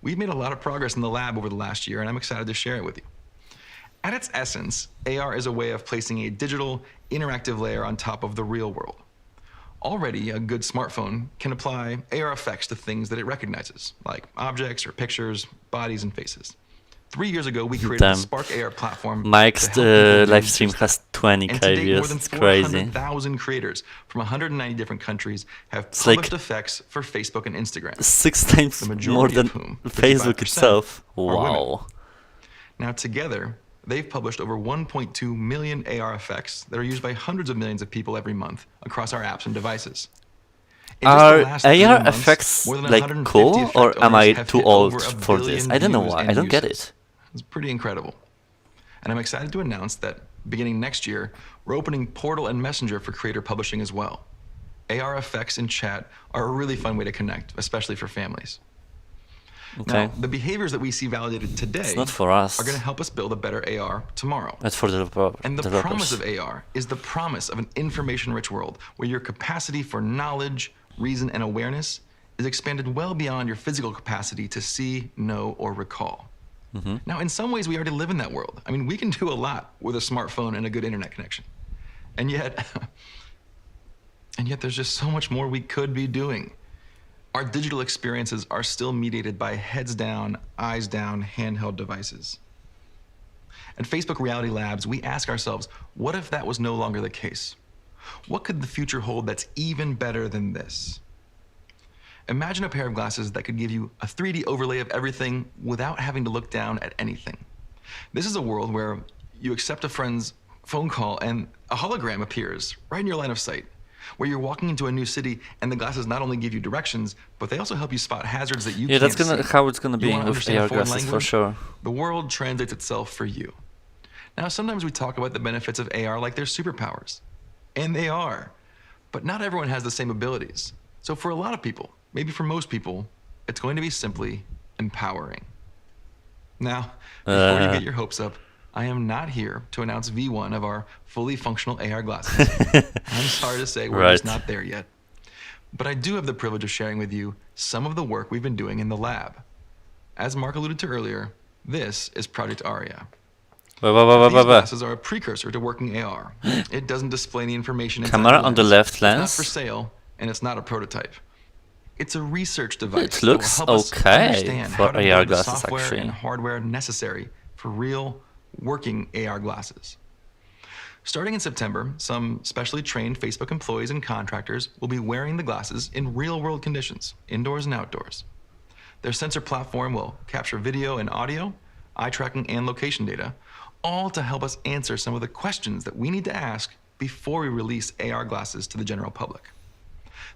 We've made a lot of progress in the lab over the last year, and I'm excited to share it with you. At its essence, AR is a way of placing a digital, interactive layer on top of the real world. Already, a good smartphone can apply AR effects to things that it recognizes, like objects or pictures, bodies, and faces. 3 years ago, we created Damn. the Spark AR platform. Mike's to help people live use stream this has system. 20k And to date, more views. than It's crazy. 400,000 creators from 190 different countries have It's like published effects for Facebook and Instagram. 6 times The majority more than of whom, Facebook 55%, itself. are women. Wow. Now, together, they've published over 1.2 million AR effects that are used by hundreds of millions of people every month across our apps and devices. In just the Are last 3 AR months, effects more than like 150 cool, effect or am I owners have too hit old over a for this? billion I don't know views why. and I don't get uses. it. It's pretty incredible. And I'm excited to announce that beginning next year, we're opening Portal and Messenger for creator publishing as well. AR effects in chat are a really fun way to connect, especially for families. Okay. Now, the behaviors that we see validated today It's not for us. are going to help us build a better AR tomorrow. That's for the And the developers. promise of AR is the promise of an information-rich world where your capacity for knowledge, reason, and awareness is expanded well beyond your physical capacity to see, know, or recall. Now, in some ways, we already live in that world. I mean, we can do a lot with a smartphone and a good internet connection. And yet, there's just so much more we could be doing. Our digital experiences are still mediated by heads down, eyes down, handheld devices. At Facebook Reality Labs, we ask ourselves, what if that was no longer the case? What could the future hold that's even better than this? Imagine a pair of glasses that could give you a 3D overlay of everything without having to look down at anything. This is a world where you accept a friend's phone call and a hologram appears right in your line of sight, where you're walking into a new city and the glasses not only give you directions, but they also help you spot hazards that you Yeah, can't that's see. how it's gonna You be wanna with understand AR foreign glasses for language? sure. The world translates itself for you. Now, sometimes we talk about the benefits of AR like they're superpowers, and they are, but not everyone has the same abilities. So for a lot of people, maybe for most people, it's going to be simply empowering. Now, before you get your hopes up, I am not here to announce V1 of our fully functional AR glasses. I'm sorry to say we're just not there yet. But I do have the privilege of sharing with you some of the work we've been doing in the lab. As Mark alluded to earlier, this is Project Aria. These glasses are a precursor to working AR. It doesn't display any information inside Camera the on the lens. left It's not lens. for sale, and it's not a prototype. It's a research device It that will looks help us okay understand for how to AR build the glasses, software actually. and hardware necessary for real working AR glasses. Starting in September, some specially trained Facebook employees and contractors will be wearing the glasses in real-world conditions, indoors and outdoors. Their sensor platform will capture video and audio, eye tracking, and location data, all to help us answer some of the questions that we need to ask before we release AR glasses to the general public.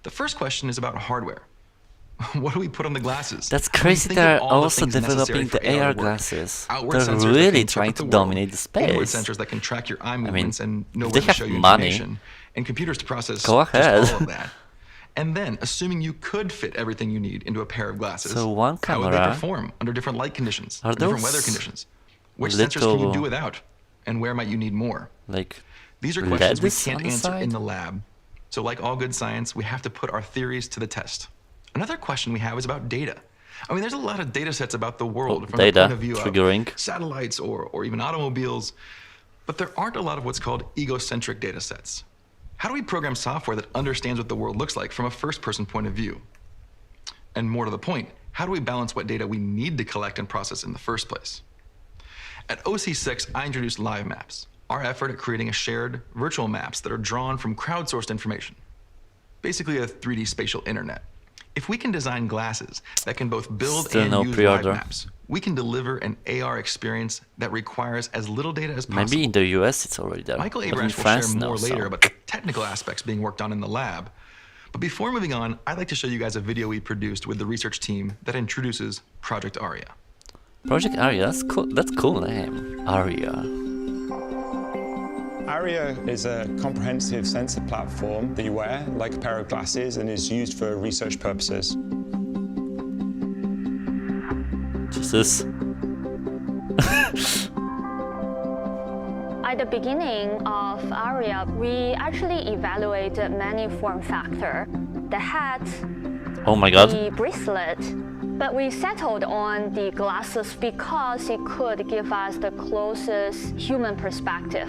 The first question is about hardware. What do we put on the glasses? That's I mean, crazy. think of They're all the also things necessary developing for the AR work. glasses. Outward They're sensors that really can trying interpret to the world, dominate the inward space. sensors that can track your eye mean, movements and know if where they to show have you money, information, and computers to process go just ahead. all of that. And then, assuming you could fit everything you need into a pair of glasses, So one how would they camera- perform under different light conditions, Are or different weather those conditions? Which sensors can you do without? And where might you need more? Like these are questions we LEDs can't on the answer side? in the lab. So like all good science, we have to put our theories to the test. Another question we have is about data. I mean, there's a lot of data sets about the world from the data point of view triggering. of satellites or even automobiles, but there aren't a lot of what's called egocentric data sets. How do we program software that understands what the world looks like from a first-person point of view? And more to the point, how do we balance what data we need to collect and process in the first place? At OC6, I introduced live maps, our effort at creating a shared virtual maps that are drawn from crowdsourced information. Basically a 3D spatial internet. If we can design glasses that can both build Still and no use pre-order. live maps, we can deliver an AR experience that requires as little data as possible. Maybe in the US it's already there. Michael but in Abrams will France, share more no, later so. about the technical aspects being worked on in the lab. But before moving on, I'd like to show you guys a video we produced with the research team that introduces Project Aria. Project Aria, that's cool. That's a cool name. Aria. Aria is a comprehensive sensor platform that you wear like a pair of glasses and is used for research purposes. Jesus. At the beginning of Aria, we actually evaluated many form factors: the hat, Oh my god. the bracelet, but we settled on the glasses because it could give us the closest human perspective.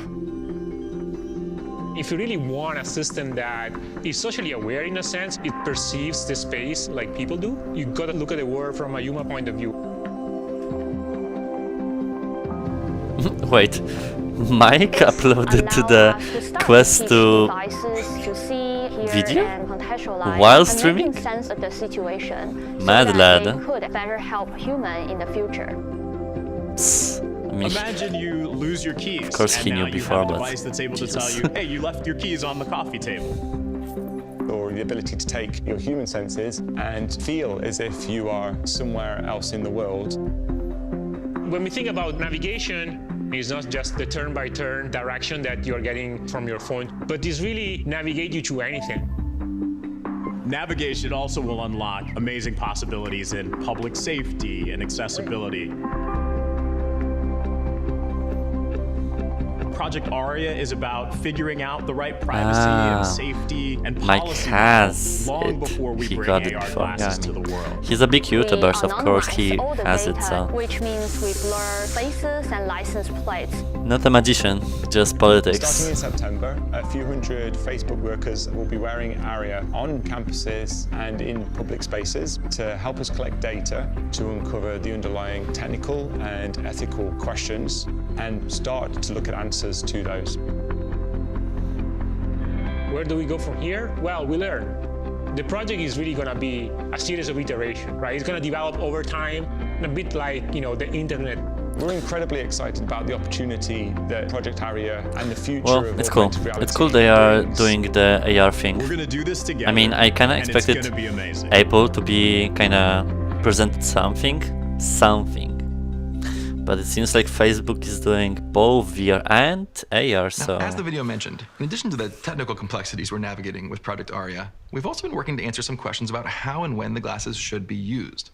If you really want a system that is socially aware in a sense, it perceives the space like people do, you gotta look at the world from a human point of view. Wait, Mike uploaded to the Quest 2 video while streaming? Sense of the situation Mad so that lad. they could better help human in the future. Psst, I mean, Imagine you lose your keys. Of course he and knew now before, you have a but device that's able to Jesus. tell you, hey, you left your keys on the coffee table. Or the ability to take your human senses and feel as if you are somewhere else in the world. When we think about navigation, it's not just the turn-by-turn direction that you're getting from your phone, but it's really navigate you to anything. Navigation also will unlock amazing possibilities in public safety and accessibility. Project Aria is about figuring out the right privacy and safety and Mike policy has long it. before we He bring got it AR before. Yeah, glasses I to mean, the world. he's a big YouTuber, so of course he anonymize all the has it. data, So which means we blur faces and license plates. not a magician, just politics. Starting in September, a few hundred Facebook workers will be wearing Aria on campuses and in public spaces to help us collect data to uncover the underlying technical and ethical questions and start to look at answers to those. Where do we go from here? Well, we learn. The project is really gonna be a series of iteration, right? It's gonna develop over time, a bit like, the internet. We're incredibly excited about the opportunity that Project Aria and the future Well, of it's cool. augmented reality It's cool they are brings. doing the AR thing. We're gonna do this together. I mean, I kinda and it's expected gonna be amazing. Apple to be kinda presented something. But it seems like Facebook is doing both VR and AR, so... Now, as the video mentioned, in addition to the technical complexities we're navigating with Project Aria, we've also been working to answer some questions about how and when the glasses should be used.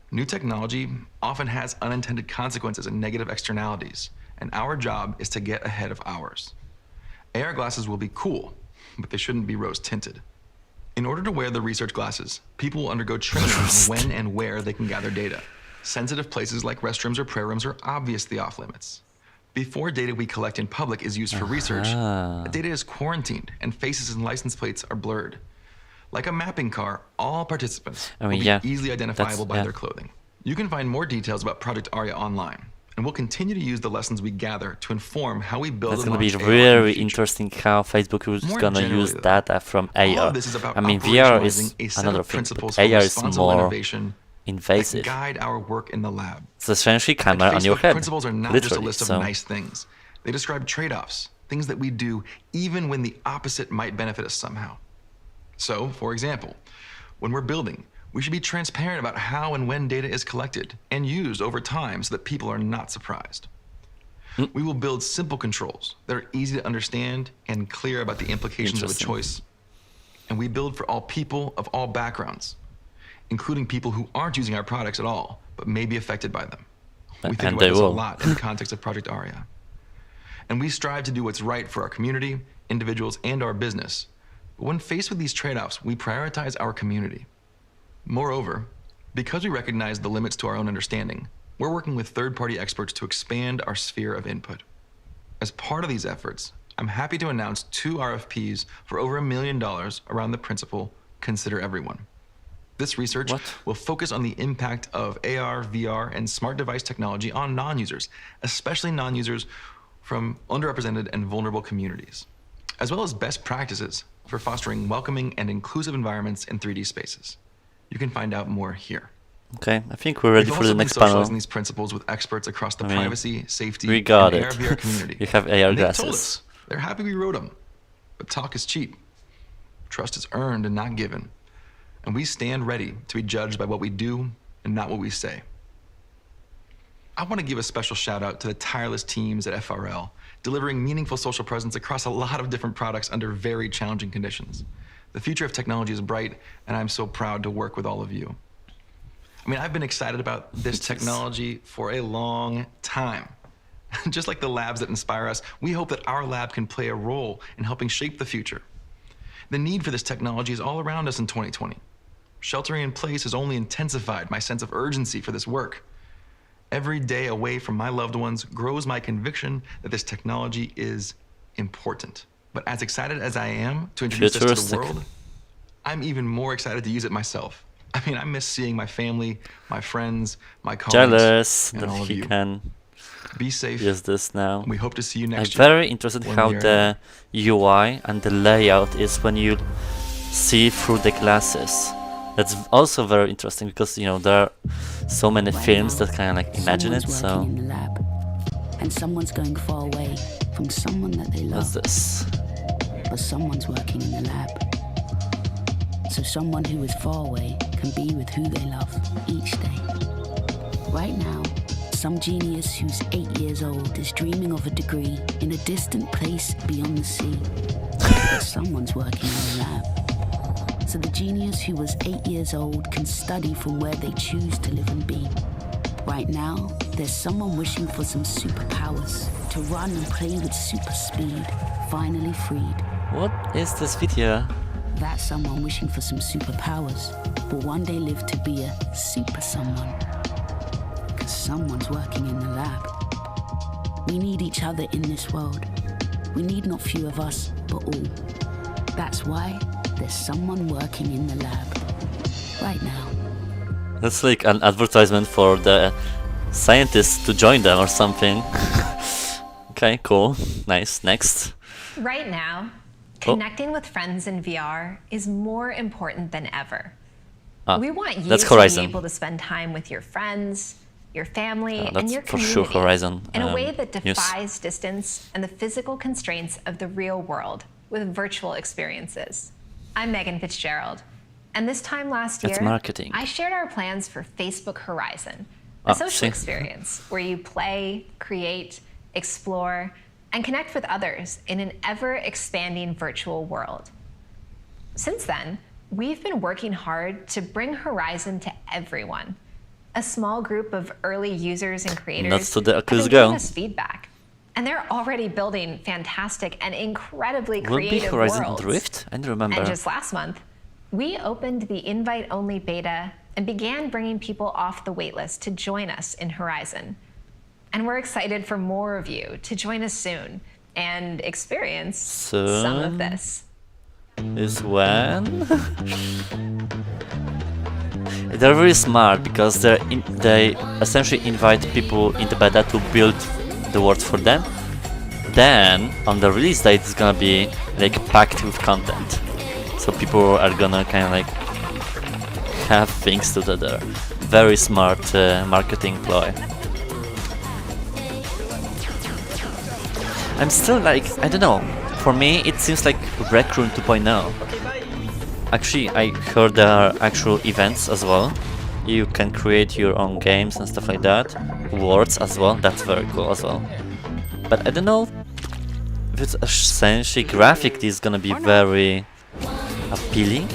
New technology often has unintended consequences and negative externalities, and our job is to get ahead of ours. AR glasses will be cool, but they shouldn't be rose-tinted. In order to wear the research glasses, people will undergo training on when and where they can gather data. Sensitive places like restrooms or prayer rooms are obviously off limits. Before data we collect in public is used for research, the data is quarantined and faces and license plates are blurred. Like a mapping car, all participants will be easily identifiable by their clothing. You can find more details about Project Aria online, and we'll continue to use the lessons we gather to inform how we build That's and gonna be launch AR in the very future. interesting how Facebook is More gonna generally, use though, data from all AR. of this is about I mean, VR is operationalizing a set another of thing, principles but for AR is responsible more innovation invasive. that guide our work in the lab. It's essentially camera At on your Facebook, head, principles are not just a literally. list of So nice things. They describe trade-offs, things that we do even when the opposite might benefit us somehow. So, for example, when we're building, we should be transparent about how and when data is collected and used over time so that people are not surprised. We will build simple controls that are easy to understand and clear about the implications of a choice. And we build for all people of all backgrounds, including people who aren't using our products at all, but may be affected by them. We think And about they this a will. lot in the context of Project Aria. And we strive to do what's right for our community, individuals, and our business. But when faced with these trade-offs, we prioritize our community. Moreover, because we recognize the limits to our own understanding, we're working with third-party experts to expand our sphere of input. As part of these efforts, I'm happy to announce 2 RFPs for over $1 million around the principle, consider everyone. This research will focus on the impact of AR, VR, and smart device technology on non-users, especially non-users from underrepresented and vulnerable communities, as well as best practices for fostering welcoming and inclusive environments in 3D spaces. You can find out more here. Okay, I think we're ready We've for the also been next panel. socializing these principles with experts across the I mean, privacy, safety, we got and it. AR/VR community. You have AR And they've told glasses. us they're happy we wrote them, but talk is cheap. Trust is earned and not given. And we stand ready to be judged by what we do and not what we say. I want to give a special shout out to the tireless teams at FRL, delivering meaningful social presence across a lot of different products under very challenging conditions. The future of technology is bright, and I'm so proud to work with all of you. I mean, I've been excited about this technology for a long time. Just like the labs that inspire us, we hope that our lab can play a role in helping shape the future. The need for this technology is all around us in 2020. Sheltering in place has only intensified my sense of urgency for this work. Every day away from my loved ones grows my conviction that this technology is important. But as excited as I am to introduce this to the Futuristic. world, I'm even more excited to use it myself. I mean, I miss seeing my family, my friends, my colleagues, Jealous and that all of he you. can Be safe. use this now. We hope to see you I'm next year. very interested when how we are- the UI and the layout is when you see through the glasses. That's also very interesting because, you know, there are so many films that kind of like imagine it, Someone's so... working in the lab, and someone's going far away from someone that they love. What's this? But someone's working in the lab. So someone who is far away can be with who they love each day. Right now, some genius who's 8 years old is dreaming of a degree in a distant place beyond the sea. But someone's working in the lab. So the genius who was 8 years old can study from where they choose to live and be. Right now, there's someone wishing for some superpowers to run and play with super speed, finally freed. What is this video? That's someone wishing for some superpowers will one day live to be a super someone. Because someone's working in the lab. We need each other in this world. We need not few of us, but all. That's why there's someone working in the lab right now. That's like an advertisement for the scientists to join them or something. Okay, cool. Nice. Next. Right now, Oh. connecting with friends in VR is more important than ever. Ah, We want you that's to Horizon. be able to spend time with your friends, your family, and That's your for community sure Horizon. in a way that news. defies distance and the physical constraints of the real world with virtual experiences. I'm Megan Fitzgerald, and this time last That's year, marketing. I shared our plans for Facebook Horizon, Ah, a social see. experience where you play, create, explore, and connect with others in an ever-expanding virtual world. Since then, we've been working hard to bring Horizon to everyone. A small group of early users and creators That's to the have Oculus been giving Go. us feedback, and they're already building fantastic and incredibly Will be creative Horizon worlds. Drift? I don't remember. And just last month, we opened the invite-only beta and began bringing people off the waitlist to join us in Horizon. And we're excited for more of you to join us soon and experience some of Soon this. is when? They're really smart because they essentially invite people in the beta to build the world for them. Then on the release date, it's gonna be like packed with content, so people are gonna kind of like have things to do there. Very smart marketing ploy. I'm still like, I don't know. For me, it seems like Rec Room 2.0. Actually, I heard there are actual events as well. You can create your own games and stuff like that. Worlds as well. That's very cool as well. But I don't know if it's essentially graphically is gonna be very appealing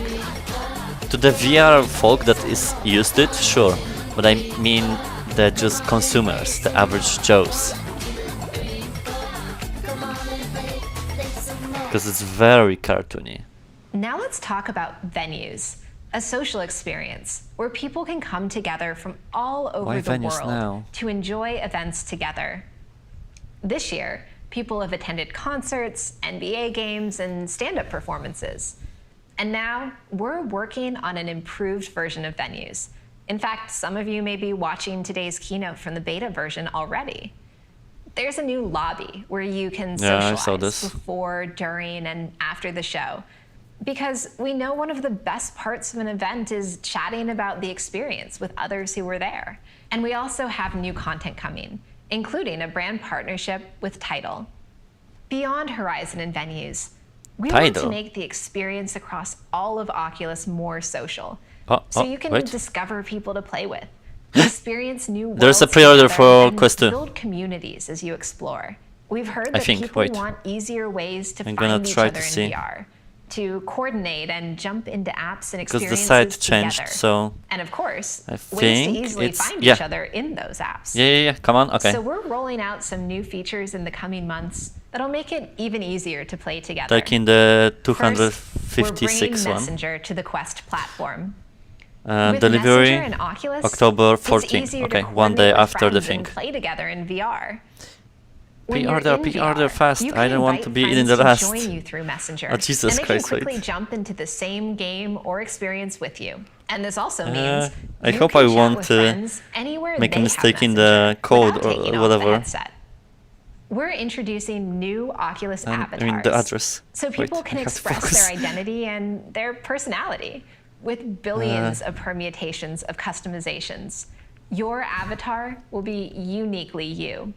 to the VR folk that is used to it. Sure, but I mean the just consumers, the average Joes. Because it's very cartoony. Now let's talk about venues, a social experience where people can come together from all over the world to enjoy events together. This year, people have attended concerts, NBA games, and stand-up performances. And now we're working on an improved version of venues. In fact, some of you may be watching today's keynote from the beta version already. There's a new lobby where you can socialize before, during, and after the show. Because we know one of the best parts of an event is chatting about the experience with others who were there. And we also have new content coming, including a brand partnership with Tidal. Beyond Horizon and venues, we want to make the experience across all of Oculus more social. So you can discover people to play with, experience new worlds. There's a pre-order for Quest 2. Build communities as you explore. We've heard that people want easier ways to find each other in VR, to coordinate and jump into apps and experiences the site changed, together. So and of course, I ways to easily find each other in those apps. Yeah. Come on, okay. So we're rolling out some new features in the coming months that'll make it even easier to play together. Like in the 256 First, we're bringing one. Messenger to the Quest platform. Delivery and Oculus, October 14th. Okay, one day after the thing. Play together in VR. Pre-order fast. I don't want to be in the last. Join you through Messenger, oh, Jesus and they Christ, can quickly jump into the same game or experience with you. And this also means I hope I won't make a mistake in the code or whatever. We're introducing new Oculus avatars. I mean the address. So people can express their identity and their personality with billions of permutations of customizations. Your avatar will be uniquely you.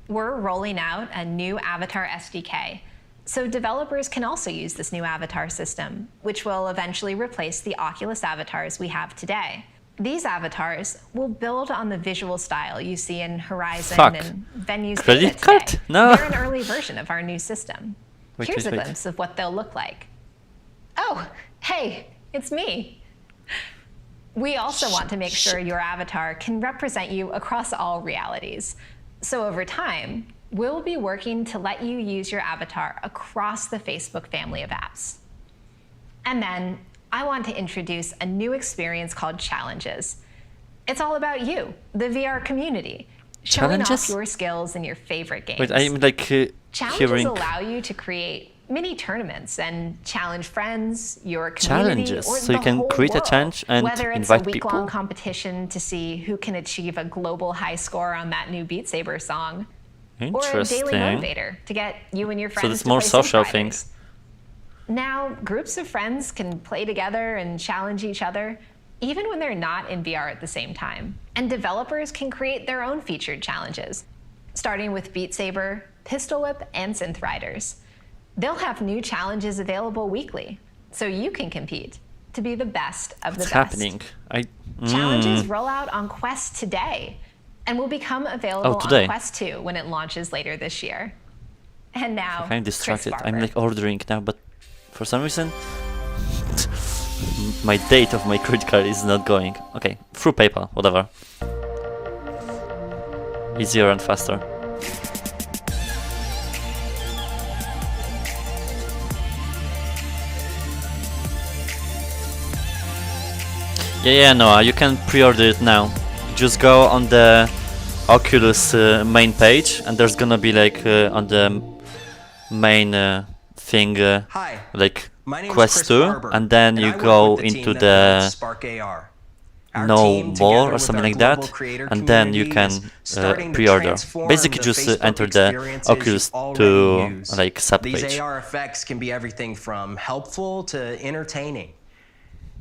We're rolling out a new Avatar Sdk, so developers can also use this new avatar system, which will eventually replace the Oculus avatars we have today. These avatars will build on the visual style you see in Horizon and venues Credit card? today. No. They're an early version of our new system. Here's a glimpse of what they'll look like. Oh, hey, it's me. We also want to make sure your avatar can represent you across all realities. So over time, we'll be working to let you use your avatar across the Facebook family of apps. And then I want to introduce a new experience called Challenges. It's all about you, the VR community, showing off your skills in your favorite games. Wait, I'm like Challenges allow you to create mini tournaments and challenge friends, your community, or so you can the whole create world. a challenge and Whether it's invite a week-long people. competition to see who can achieve a global high score on that new Beat Saber song, or a daily motivator to get you and your friends So it's to more play social Superpowers. things. Now, groups of friends can play together and challenge each other, even when they're not in VR at the same time. And developers can create their own featured challenges, starting with Beat Saber, Pistol Whip, and Synth Riders. They'll have new challenges available weekly, so you can compete to be the best of the best. What's happening? Challenges roll out on Quest today and will become available on Quest 2 when it launches later this year. And now, I'm distracted. I'm like ordering now, but for some reason, my date of my credit card is not going. Okay, through PayPal, whatever. Easier and faster. Yeah, Noah, you can pre-order it now. Just go on the Oculus main page, and there's gonna be like on the main thing like Quest 2, and then you go into the No More or something like that, and then you can pre-order. Basically, just enter the Oculus 2 like subpage. These AR effects can be everything from helpful to entertaining.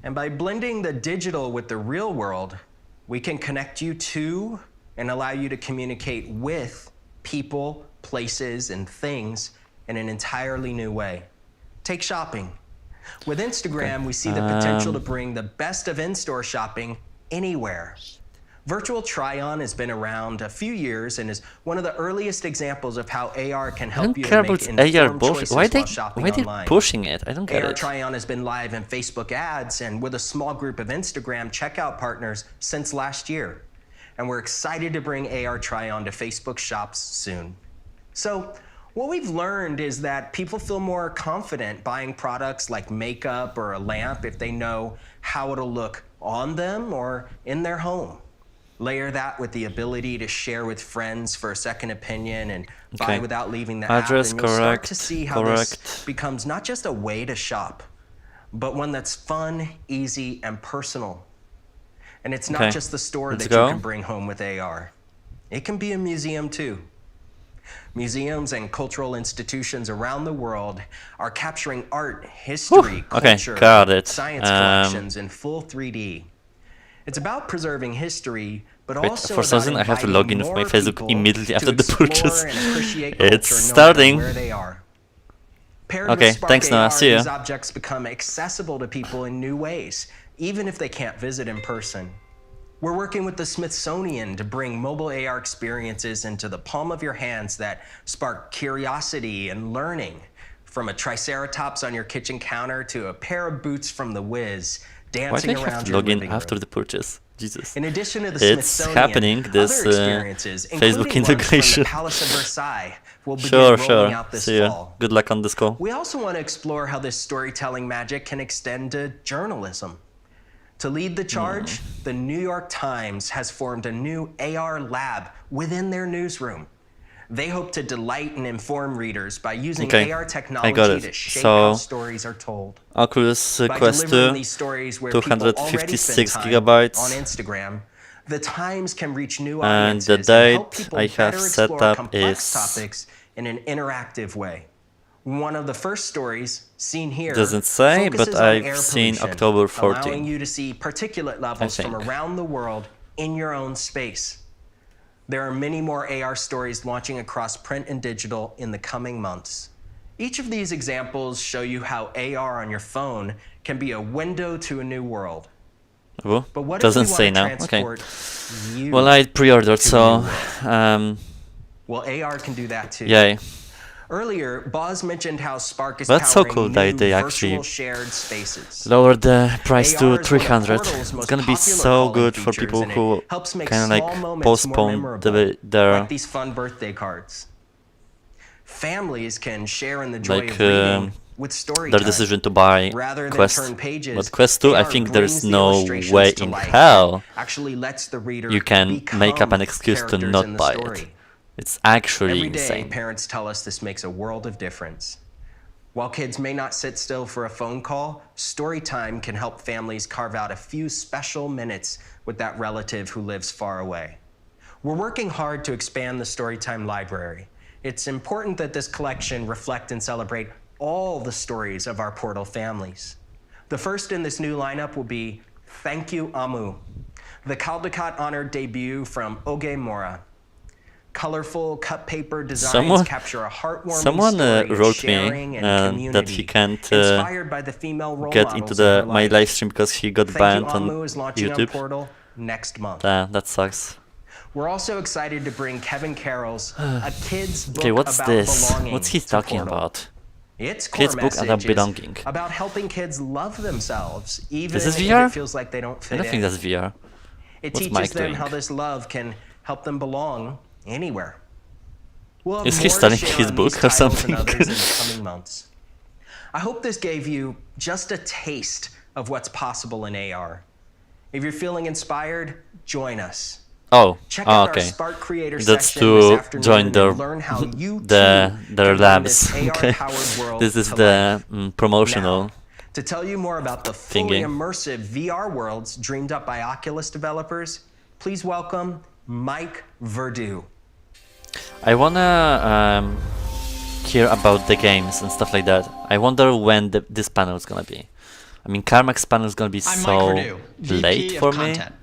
And by blending the digital with the real world, we can connect you to and allow you to communicate with people, places, and things in an entirely new way. Take shopping. With Instagram, we see the potential to bring the best of in-store shopping anywhere. Virtual try-on has been around a few years and is one of the earliest examples of how AR can help you to make informed choices while shopping online. Why are they pushing it? I don't get AR it. try-on has been live in Facebook ads and with a small group of Instagram checkout partners since last year. and we're excited to bring AR Try-On to Facebook shops soon. So, what we've learned is that people feel more confident buying products like makeup or a lamp if they know how it'll look on them or in their home. Layer that with the ability to share with friends for a second opinion and buy without leaving the Address, app, and you'll start to correct, see how this becomes not just a way to shop, but one that's fun, easy, and personal. And it's not just the store that you can bring home with AR. It can be a museum too. Museums and cultural institutions around the world are capturing art, history, culture, science collections in full 3D. It's about preserving history, but also for some reason I have to log in with my Facebook immediately after the purchase. It's Where starting. they are. Paired Okay, with Spark thanks, Noah. AR, See ya. these objects become accessible to people in new ways, even if they can't visit in person. We're working with the Smithsonian to bring mobile AR experiences into the palm of your hands that spark curiosity and learning, from a triceratops on your kitchen counter to a pair of boots from the Wiz dancing Why do I have around to your log in living after room. the purchase? Jesus. In addition to the It's Smithsonian, happening, this other experiences, Facebook including ones from the integration. Palace of Versailles, will begin Sure, rolling out this See ya. fall. Good luck on this call. We also want to explore how this storytelling magic can extend to journalism. To lead the charge, the New York Times has formed a new AR lab within their newsroom. They hope to delight and inform readers by using AR technology to shape how stories are told. Oculus By Quest delivering 2, these stories where people already 256 spend time gigabytes. on Instagram, the Times can reach new And audiences the and help date people I have better set explore up complex is topics in an interactive way. One of the first stories, seen here, Doesn't say, but focuses on I've air seen pollution, October 14. allowing you to see particulate levels from think. around the world in your own space. There are many more AR stories launching across print and digital in the coming months. Each of these examples show you how AR on your phone can be a window to a new world. Oh, But what doesn't if we say want to now. Okay. transport you Well, I pre-ordered, to so a new world? Well, AR can do that too. yay. Earlier, Boz mentioned how Spark is That's so powering cool that new they virtual actually shared spaces. lowered the price AR to is one of 300. Portal's It's most gonna be popular so calling good for features, people and it who helps make kind of like small moments more postpone memorable, their like these fun birthday cards. Families can share in the joy like of reading with story their time. decision to buy Rather than Quest. turn pages, But Quest 2, I AR think brings there's the no illustrations way to in life hell and actually lets the reader you can make up an become excuse to characters not in the buy story. it. It's actually Every day, insane. parents tell us this makes a world of difference. While kids may not sit still for a phone call, story time can help families carve out a few special minutes with that relative who lives far away. We're working hard to expand the Storytime library. It's important that this collection reflect and celebrate all the stories of our Portal families. The first in this new lineup will be Thank You, Amu, the Caldecott-honored debut from Oge Mora. Colorful cut paper designs capture a heartwarming story wrote of sharing me and community, that he can't inspired by the female role get models into in her my life. live stream because he got Thank banned You, on Amu is launching YouTube. on Portal next month. That sucks. We're also excited to bring Kevin Carroll's A Kid's Book Okay, what's About this? Belonging What's he to talking Portal. about? Its core Kids' book about message belonging. is about helping kids love themselves, even Is this if VR? it feels like they don't fit I don't in. think that's VR. It What's teaches Mike them doing? how this love can help them belong anywhere. We'll have Is he more to studying share his on book these or titles something? and others in the coming months. I hope this gave you just a taste of what's possible in AR. If you're feeling inspired, join us. Oh, Check out okay. our Spark Creator That's session this to afternoon join their and learn how you their too can bring labs. this Okay, AR-powered world this is to the life. promotional. To tell you more about the fully thingy. immersive VR worlds dreamed up by Oculus developers, please welcome Mike Verdu. I wanna hear about the games and stuff like that. I wonder when this panel is gonna be. I mean, Carmack's panel is gonna be I'm so Mike Verdu, VP late of for me. content.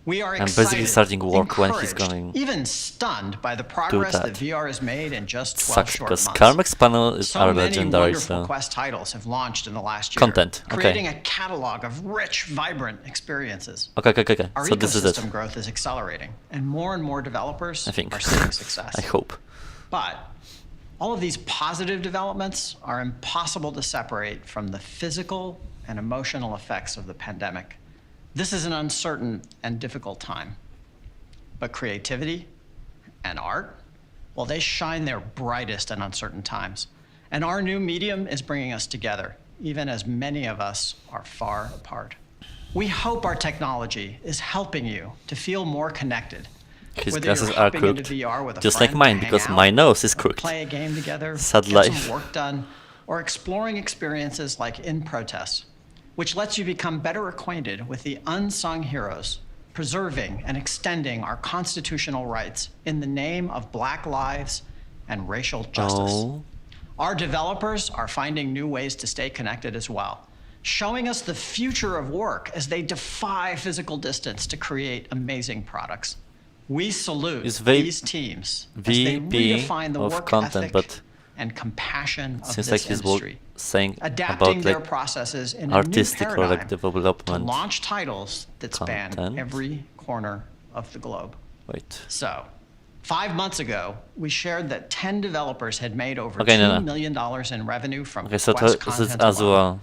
We are I'm basically excited, starting work when he's encouraged, going. even stunned by the progress that that. VR has made in just 12 Sucks short because months. Carmack's panel is So our many legendary. wonderful So Quest titles have launched in the last year, Content, okay. creating a catalog of rich, vibrant experiences. okay. Our So this is it. ecosystem growth is accelerating, and more developers I think. are seeing success. I hope. But all of these positive developments are impossible to separate from the physical and emotional effects of the pandemic. This is an uncertain and difficult time. But creativity and art, well, they shine their brightest in uncertain times. And our new medium is bringing us together, even as many of us are far apart. We hope our technology is helping you to feel more connected. His Whether glasses you're are hopping into crooked, VR with a just like friend to mine, hang because out, my nose is or crooked. play a game together, Sad get life. some work done, or exploring experiences like In Protest, which lets you become better acquainted with the unsung heroes, preserving and extending our constitutional rights in the name of Black lives and racial justice. Oh. Our developers are finding new ways to stay connected as well, showing us the future of work as they defy physical distance to create amazing products. We salute these teams as they redefine the of work content, ethic but and compassion of seems this like he's industry, saying adapting about their like processes in artistic a or new like paradigm development. to launch titles that span content. every corner of the globe. Wait. So, 5 months ago, we shared that 10 developers had made over Okay, $2 million in revenue from Okay, so Quest this is content as alone. well.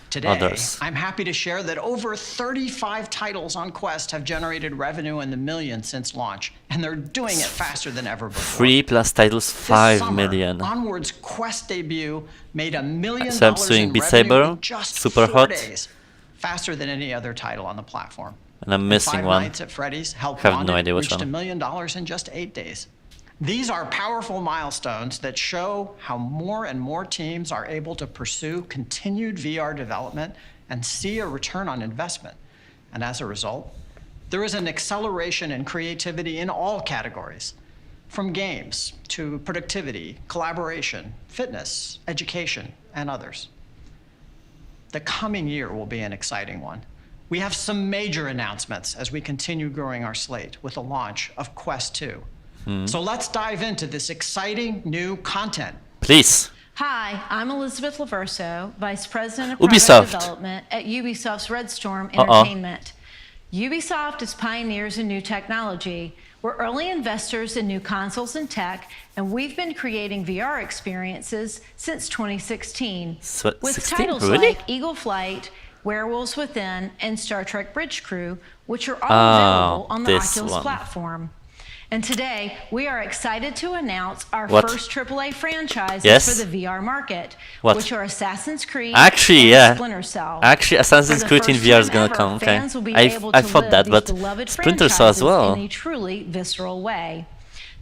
Today, Others. I'm happy to share that over 35 titles on Quest have generated revenue in the millions since launch, and they're doing it faster than ever before. 3 plus titles, This 5 summer, million. Onward's Quest debut made $1 million So I'm doing in Beat revenue Saber, in just super 4 hot. days, faster than any other title on the platform. And I'm missing Five one. Nights at Freddy's helped Have no Bonded idea which reached one. $1 million in just 8 days. These are powerful milestones that show how more and more teams are able to pursue continued VR development and see a return on investment. And as a result, there is an acceleration in creativity in all categories, from games to productivity, collaboration, fitness, education, and others. The coming year will be an exciting one. We have some major announcements as we continue growing our slate with the launch of Quest 2. So let's dive into this exciting new content. Please. Hi, I'm Elizabeth Laverso, Vice President of Ubisoft. Product Development at Ubisoft's Red Storm Uh-oh. Entertainment. Ubisoft is pioneers in new technology. We're early investors in new consoles and tech, and we've been creating VR experiences since 2016. With 16? titles Really? like Eagle Flight, Werewolves Within, and Star Trek Bridge Crew, which are all Oh, available on the this Oculus one. platform. And today, we are excited to announce our What? first AAA franchises Yes? for the VR market, What? which are Assassin's Creed Actually, and yeah. Splinter Cell. Actually, Assassin's For the Creed in first VR is time gonna ever, come. Okay. fans will be able I to thought live that, these but beloved Splinter Cell as franchises well. in a truly visceral way.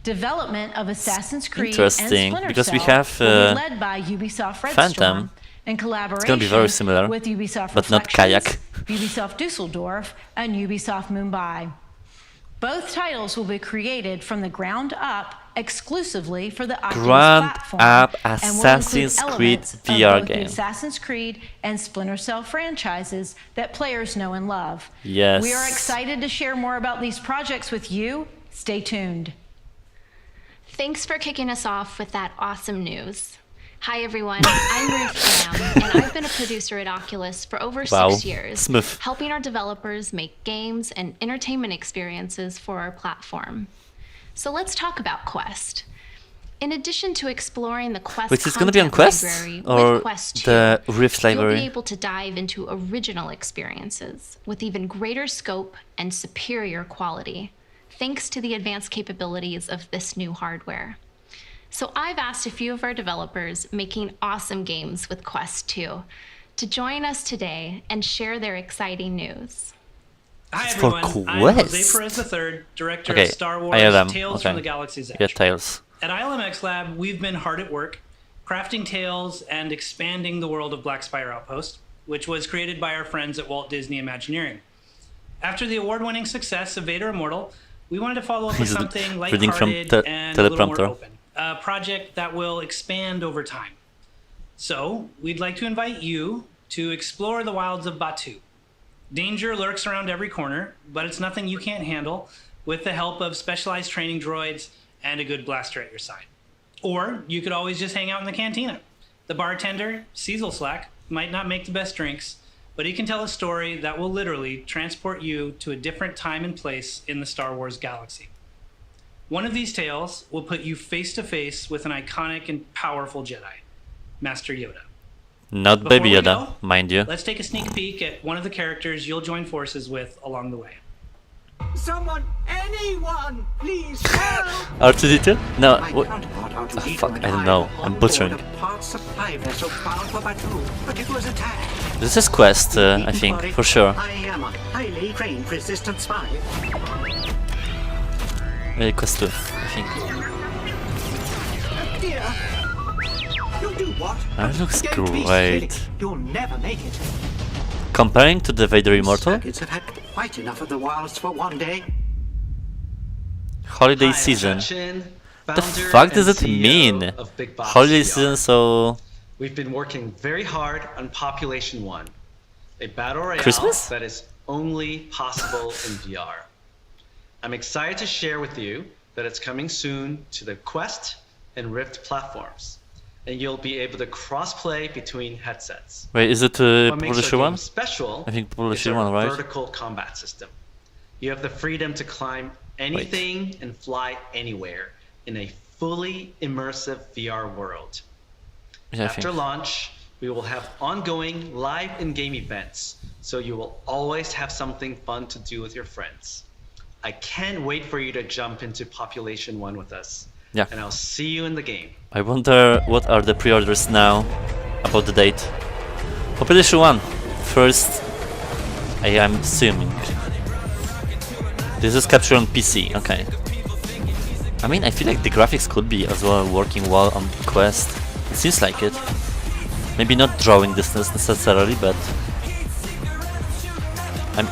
Development of Assassin's Creed and Interesting, Splinter because we Cell have, will be led by Ubisoft Red Phantom. Storm in collaboration It's gonna be very similar, with Ubisoft but not Reflections, Kayak. Ubisoft Dusseldorf, and Ubisoft Mumbai. Both titles will be created from the ground up exclusively for the Oculus Ground platform up and will include Assassin's Creed elements of VR both the game. Assassin's Creed and Splinter Cell franchises that players know and love. Yes. We are excited to share more about these projects with you. Stay tuned. Thanks for kicking us off with that awesome news. Hi everyone, I'm Ruth Lamb, and I've been a producer at Oculus for over Wow. 6 years, Smooth. helping our developers make games and entertainment experiences for our platform. So let's talk about Quest. In addition to exploring the Quest Which is gonna be on content Quest library or with Quest 2, the Rift you'll library? be able to dive into original experiences with even greater scope and superior quality, thanks to the advanced capabilities of this new hardware. So I've asked a few of our developers making awesome games with Quest 2 to join us today and share their exciting news. Hi It's for everyone, I'm Jose Quest. Perez III, director Okay, of Star Wars ILM. Tales Okay. from the Galaxy's Edge. Yeah, Tales. At ILMX Lab, we've been hard at work, crafting tales and expanding the world of Black Spire Outpost, which was created by our friends at Walt Disney Imagineering. After the award-winning success of Vader Immortal, we wanted to follow up with He's something reading from lighthearted and a little more teleprompter. open. A project that will expand over time. So, we'd like to invite you to explore the wilds of Batu. Danger lurks around every corner, but it's nothing you can't handle with the help of specialized training droids and a good blaster at your side. Or you could always just hang out in the cantina. The bartender, Cecil Slack, might not make the best drinks, but he can tell a story that will literally transport you to a different time and place in the Star Wars galaxy. One of these tales will put you face to face with an iconic and powerful Jedi, Master Yoda. Not Before Baby we Yoda, go, mind you. Let's take a sneak peek at one of the characters you'll join forces with along the way. Someone, anyone, please help! R2D2? No. My What? counterpart Oh, R2D2 fuck, and I don't I know. were I'm on butchering. board a parts supply vessel bound for Batu, but it was attacked. This is Quest, I think, for sure. I am a highly trained resistant spy. Quest 2, I think. Dear, you'll do what? That looks Don't be great. silly. You'll never make it. Comparing to the Vader Immortal, Circuits have had quite enough of the wilds for one day. holiday season. The fuck does it mean? Holiday season, so We've been working very hard on Population 1, a battle royale Christmas? that is only possible in VR. I'm excited to share with you that it's coming soon to the Quest and Rift platforms, and you'll be able to cross-play between headsets. wait, is it What makes Publisher our 1? game special I think is Publisher our 1, right? vertical combat system. You have the freedom to climb anything and fly anywhere in a fully immersive VR world. Yeah, I After think. launch, we will have ongoing live in-game events, so you will always have something fun to do with your friends. I can't wait for you to jump into Population 1 with us. Yeah. And I'll see you in the game. I wonder what are the pre-orders now about the date. Population 1, first, I am assuming. This is captured on PC, okay. I mean, I feel like the graphics could be as well working well on Quest. It seems like it. Maybe not drawing distance necessarily, but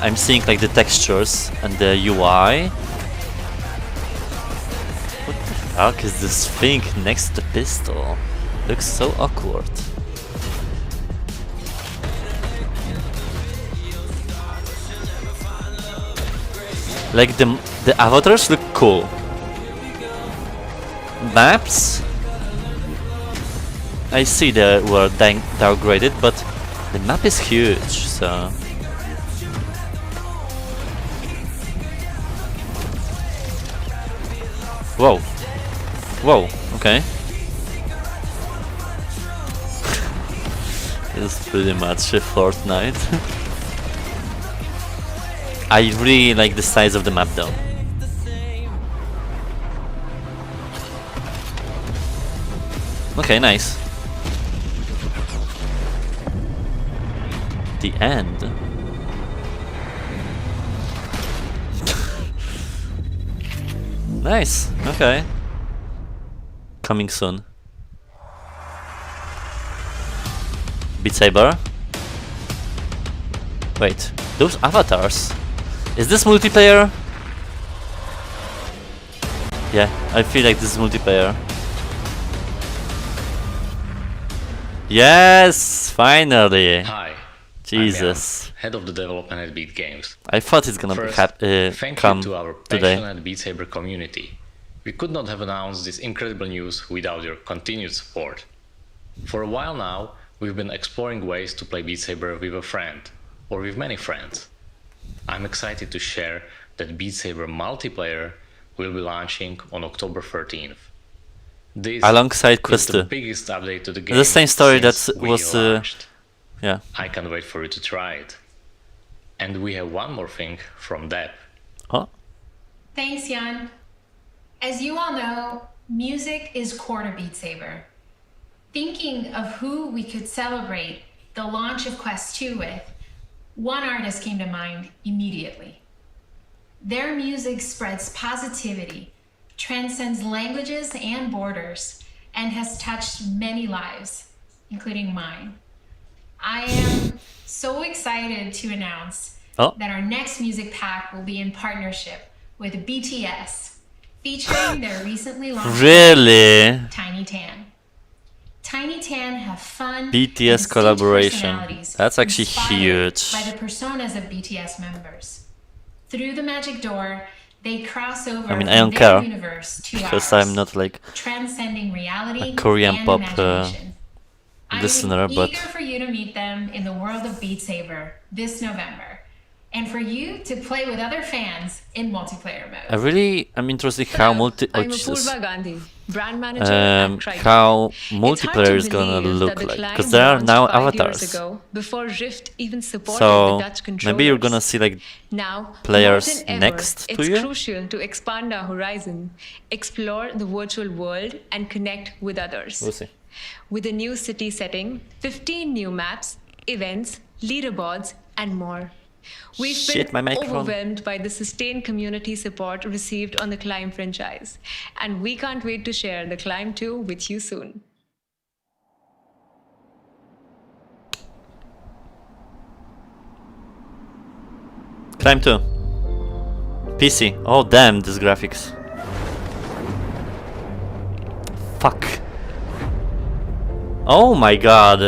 I'm seeing like the textures and the UI. What the fuck is this thing next to the pistol? Looks so awkward. Like the avatars look cool. Maps, I see they were downgraded, but the map is huge, so whoa, whoa, okay. It's pretty much a Fortnite. I really like the size of the map though. Okay, nice. The end. Nice, okay. Coming soon. Beat Saber. Wait, those avatars? Is this multiplayer? Yeah, I feel like this is multiplayer. Yes, finally. Hi. Jesus. I'm head of the development at Beat Games. I thought it's gonna First, thank come you to our today. passionate Beat Saber community. We could not have announced this incredible news without your continued support. For a while now, we've been exploring ways to play Beat Saber with a friend, or with many friends. I'm excited to share that Beat Saber multiplayer will be launching on October 13th. This Alongside is Quest the 2. biggest update to the game. The same story that since we was launched. yeah. I can't wait for you to try it. And we have one more thing from Deb. Oh. Thanks, Jan. As you all know, music is core to Beat Saber. Thinking of who we could celebrate the launch of Quest 2 with, one artist came to mind immediately. Their music spreads positivity, transcends languages and borders, and has touched many lives, including mine. I am so excited to announce that our next music pack will be in partnership with BTS, featuring their recently launched Really? Tiny Tan. Tiny Tan have fun BTS collaboration. That's actually huge. by the personas of BTS members. Through the magic door, they cross over I mean, from I don't their care universe to because ours, I'm not like transcending reality a Korean and pop imagination. listener, I'm but eager for you to meet them in the world of Beat Saber this November. and for you to play with other fans in multiplayer mode. I'm interested how I'm Apurva Gandhi, brand manager at Triton. how It's multiplayer hard to is gonna believe look that the like, Climb because there are launched now 5 years avatars. ago, before Rift even supported So the Dutch controllers. maybe you're gonna see like Now, players more than ever, next to it's you. crucial to expand our horizon, explore the virtual world, and connect with others. We'll see. With a new city setting, 15 new maps, events, leaderboards, and more. We've Shit, my been microphone. overwhelmed by the sustained community support received on the Climb franchise, and we can't wait to share the Climb 2 with you soon. Climb 2. PC. Oh damn, these graphics. Fuck. Oh my god.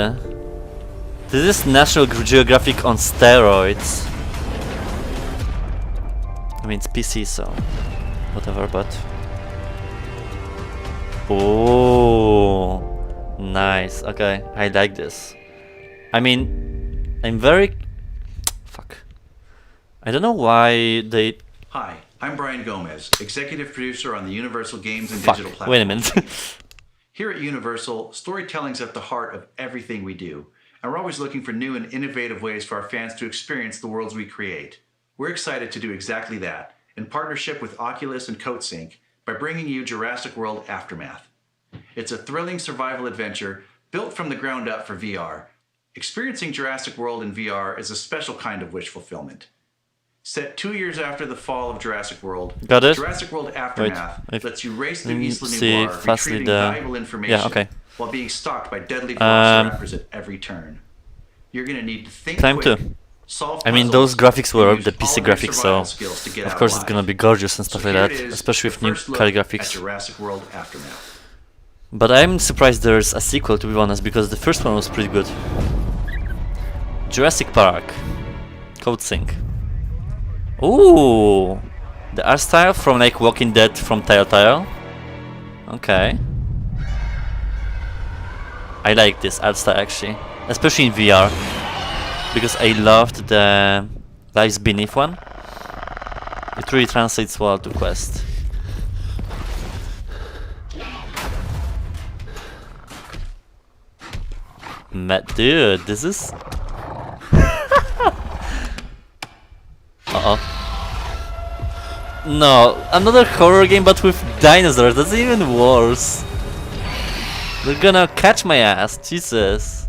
This is National Geographic on steroids. I mean, it's PC, so whatever, but... Oh, nice. Okay, I like this. I mean, I'm very... Fuck. I don't know why they... Hi, I'm Brian Gomez, executive producer on the Universal Games and Fuck, Digital Platform. wait a minute. Here at Universal, storytelling's at the heart of everything we do, and we're always looking for new and innovative ways for our fans to experience the worlds we create. We're excited to do exactly that, in partnership with Oculus and CodeSync, by bringing you Jurassic World Aftermath. It's a thrilling survival adventure built from the ground up for VR. Experiencing Jurassic World in VR is a special kind of wish fulfillment. Set 2 years after the fall of Jurassic World, Got it? Jurassic World Aftermath Wait, lets you race through let me Isla see Nublar, fastly retrieving the- valuable information yeah, okay. while being stalked by deadly velociraptors at every turn. You're going to need to think Climb quick, 2. solve I mean, puzzles, those graphics and were use the all PC of your graphics, survival so skills to get of out course it's alive. gonna be gorgeous and stuff So like here that, it is, especially the with new first look color at graphics. Jurassic World Aftermath. But I'm surprised there's a sequel, to be honest, because the first one was pretty good. Jurassic Park. CodeSync. Ooh! The art style from like Walking Dead from Telltale. Okay. I like this art style actually, especially in VR, because I loved the Lives Beneath one. It really translates well to Quest. Dude, this is... Uh-oh. No, another horror game but with dinosaurs, that's even worse. They're gonna catch my ass, Jesus.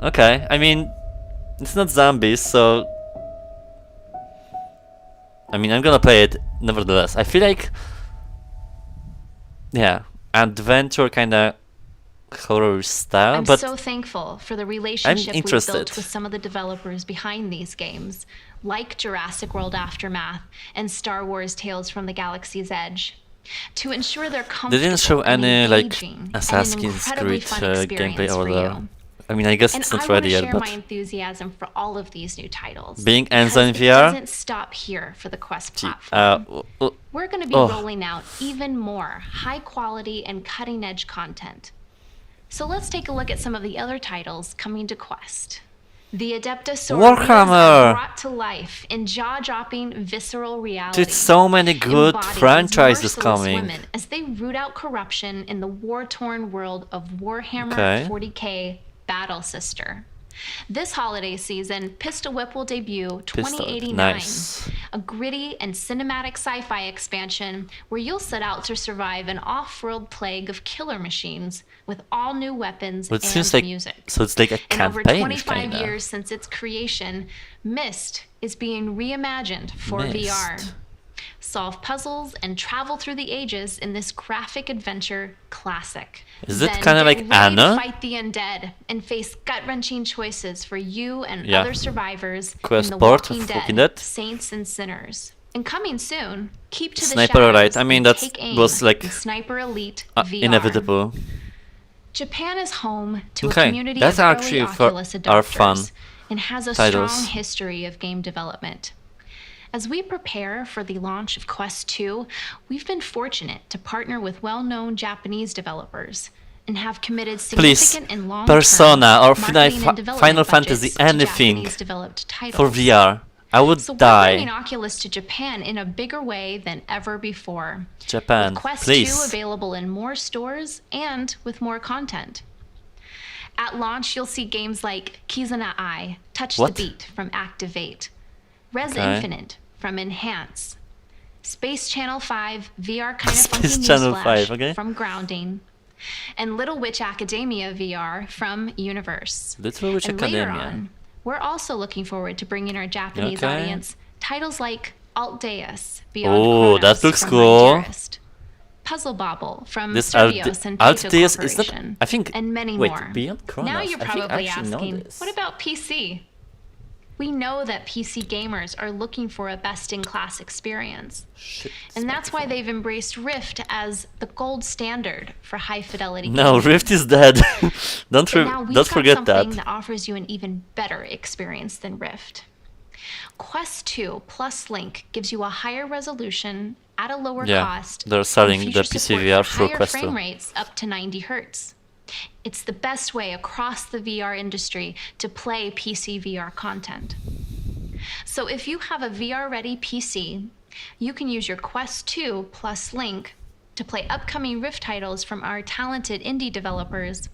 Okay, I mean, it's not zombies, so... I mean, I'm gonna play it nevertheless. I feel like... Yeah, adventure kinda horror style, I'm but so thankful for the relationship we've interested. built with some of the developers behind these games, like Jurassic World Aftermath and Star Wars Tales from the Galaxy's Edge, to ensure they're They comfortable didn't show and any like engaging and an Assassin's incredibly Creed fun gameplay experience over for there. you. I mean, I guess And it's I not want ready to yet, share but my enthusiasm for all of these new titles. being because Enzo in it VR? doesn't stop here for the Quest platform. We're going to be oh. rolling out even more high quality and cutting edge content. So let's take a look at some of the other titles coming to Quest. The Adeptus Warhammer! are brought to life in jaw-dropping visceral reality. Dude, so many good embodied as franchises merciless coming. women as they root out corruption in the war-torn world of Warhammer Okay. 40k Battle Sister. This holiday season, Pistol Whip will debut Pistol Whip, 2089, nice. a gritty and cinematic sci-fi expansion where you'll set out to survive an off-world plague of killer machines with all new weapons But it and seems like music. so it's like a In over campaign 25 kinda. years since its creation, Myst is being reimagined for Myst. VR. Solve puzzles and travel through the ages in this graphic adventure classic. Is it Then kinda get like ready Anna? to fight the undead and face gut-wrenching choices for you and Yeah. other survivors Quest in The port Walking of Dead, Walking Dead? Saints and Sinners. And coming soon, keep to Sniper the Elite. shadows I mean, and that take aim was like in Sniper Elite VR. inevitable. Japan is home to a Okay, community that's of actually early for Oculus our adopters fun and has a titles. strong history of game development. As we prepare for the launch of Quest 2, we've been fortunate to partner with well-known Japanese developers and have committed Please, significant and long-term Persona or marketing and development Final Fantasy, budgets to anything Japanese-developed for titles. VR. I would So we're die. bringing Oculus to Japan in a bigger way than ever before. Japan, With Quest please. 2 available in more stores and with more content. At launch, you'll see games like Kizuna Eye, Touch What? the Beat from Activate, Res Okay. Infinite from Enhance, Space Channel 5 VR Kinda Funky Space Channel Newsflash 5, okay. from Grounding, and Little Witch Academia VR from Universe. Little Witch And later Academia. on, we're also looking forward to bringing our Japanese Okay. audience titles like Alt Deus, Beyond Oh, that Chronos looks from cool. My Dearest, Puzzle Bobble from This Studios and Alt Taito Deus is not. Corporation, I think. and many wait, more. Beyond Chronos. Now you're I think I probably actually know asking, this. what about PC? We know that PC gamers are looking for a best-in-class experience. And that's why they've embraced Rift as the gold standard for high-fidelity No, gaming. Rift is dead. don't But now we've don't got forget something that. that offers you an even better experience than Rift. Quest 2 plus Link gives you a higher resolution at a lower Yeah, cost. they're and selling the feature PC support VR for through higher Quest 2. frame rates up to 90 Hz. It's the best way across the VR industry to play PC VR content. So if you have a VR-ready PC, you can use your Quest 2 plus Link to play upcoming Rift titles from our talented indie developers,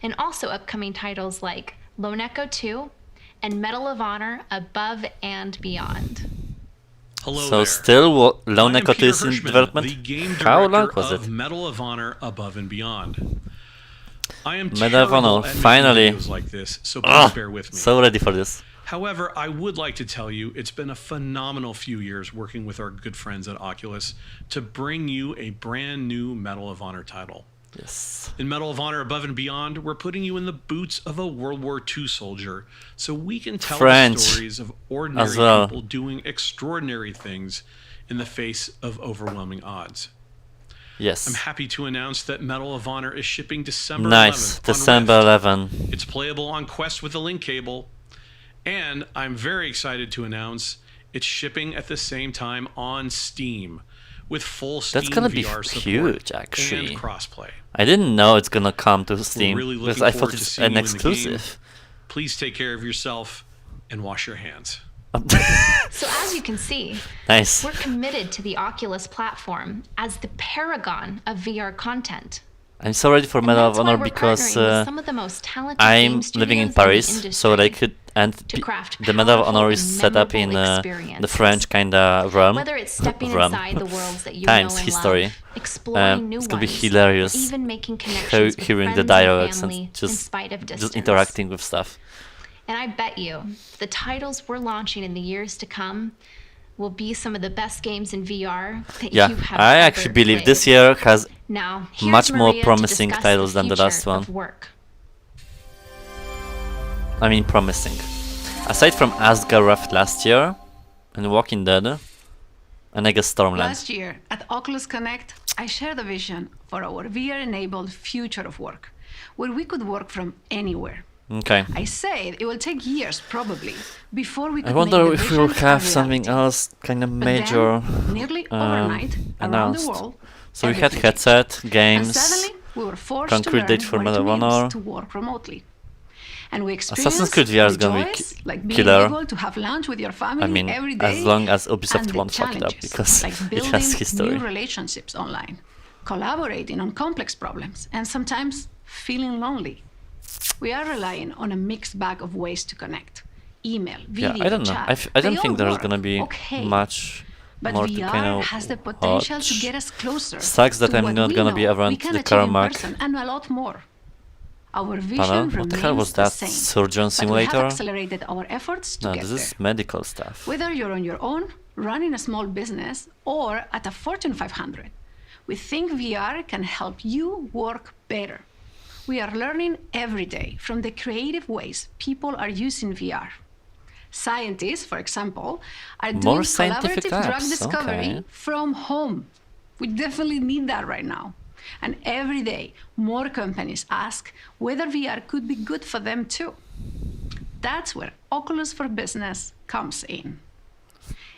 and also upcoming titles like Lone Echo 2 and Medal of Honor Above and Beyond. Hello So there. still Lone I am Echo Peter 2 is in Hirschman, development? the game How long director was of it? Medal of Honor Above and Beyond. I am Medal of terrible Honor, at making finally. videos like this, so please Ah, bear with me. so ready for this. However, I would like to tell you it's been a phenomenal few years working with our good friends at Oculus to bring you a brand new Medal of Honor title. Yes. In Medal of Honor Above and Beyond, we're putting you in the boots of a World War II soldier so we can tell French the stories of ordinary as well. people doing extraordinary things in the face of overwhelming odds. Yes. I'm happy to announce that Medal of Honor is shipping December Nice. 11th on December Rift. 11. It's playable on Quest with a link cable. And I'm very excited to announce it's shipping at the same time on Steam with full Steam That's gonna be VR support huge, actually. and crossplay. I didn't know it's gonna come to Steam We're really because looking I thought forward to it's seeing an you in the game. exclusive. Please take care of yourself and wash your hands. So as you can see, Nice. we're committed to the Oculus platform as the paragon of VR content. I'm so ready for And Medal of that's why Honor we're because partnering with some of the most talented I'm game living in studios Paris, the so that I industry could and to craft the Medal of Honor powerful is and set up in memorable the experiences. French kinda realm. Whether it's stepping realm. inside the worlds that you times know and history. love, exploring new It's gonna be ones, hilarious. even making connections with hearing the friends and dialogues family and in just spite of distance. just interacting with stuff. And I bet you the titles we're launching in the years to come will be some of the best games in VR that Yeah, you have I ever actually believe played. this year has Now, here's much more Maria to promising discuss titles than the future last one. of work. I mean, promising. Aside from Asgard last year and Walking Dead, and I guess Stormland. Last year at Oculus Connect, I shared a vision for our VR-enabled future of work, where we could work from anywhere. Okay. I said it will take years, probably, before we could I wonder make the if we will vision a have reality. something else kind of But major then, nearly overnight, around the announced. world, So we had everything headset, And games, suddenly, we were forced concrete to date learn for what Medal it of means Honor. to work remotely. And we Assassin's experienced Creed VR is the gonna be joys, like being killer. able to have lunch with your family I mean, every day, as long as and Ubisoft the won't fuck it up challenges, because like it building has history. new relationships online, collaborating on complex problems, and sometimes feeling lonely. We are relying on a mixed bag of ways to connect: email, video, Yeah, I don't know. chat. I don't They think all there's work, gonna be okay. much But more to VR kind of has the potential to watch. get us closer. Sucks that to I'm what not we gonna be know around we can the achieve in Carmack person, and a lot more. Our vision panel. remains What the hell was the that? same, Surgeon but we Simulator? have accelerated our efforts to No, get this there. is medical stuff. Whether you're on your own, running a small business, or at a Fortune 500, we think VR can help you work better. We are learning every day from the creative ways people are using VR. Scientists, for example, are doing More scientific collaborative drug apps, discovery okay. from home. We definitely need that right now. And every day, more companies ask whether VR could be good for them too. That's where Oculus for Business comes in.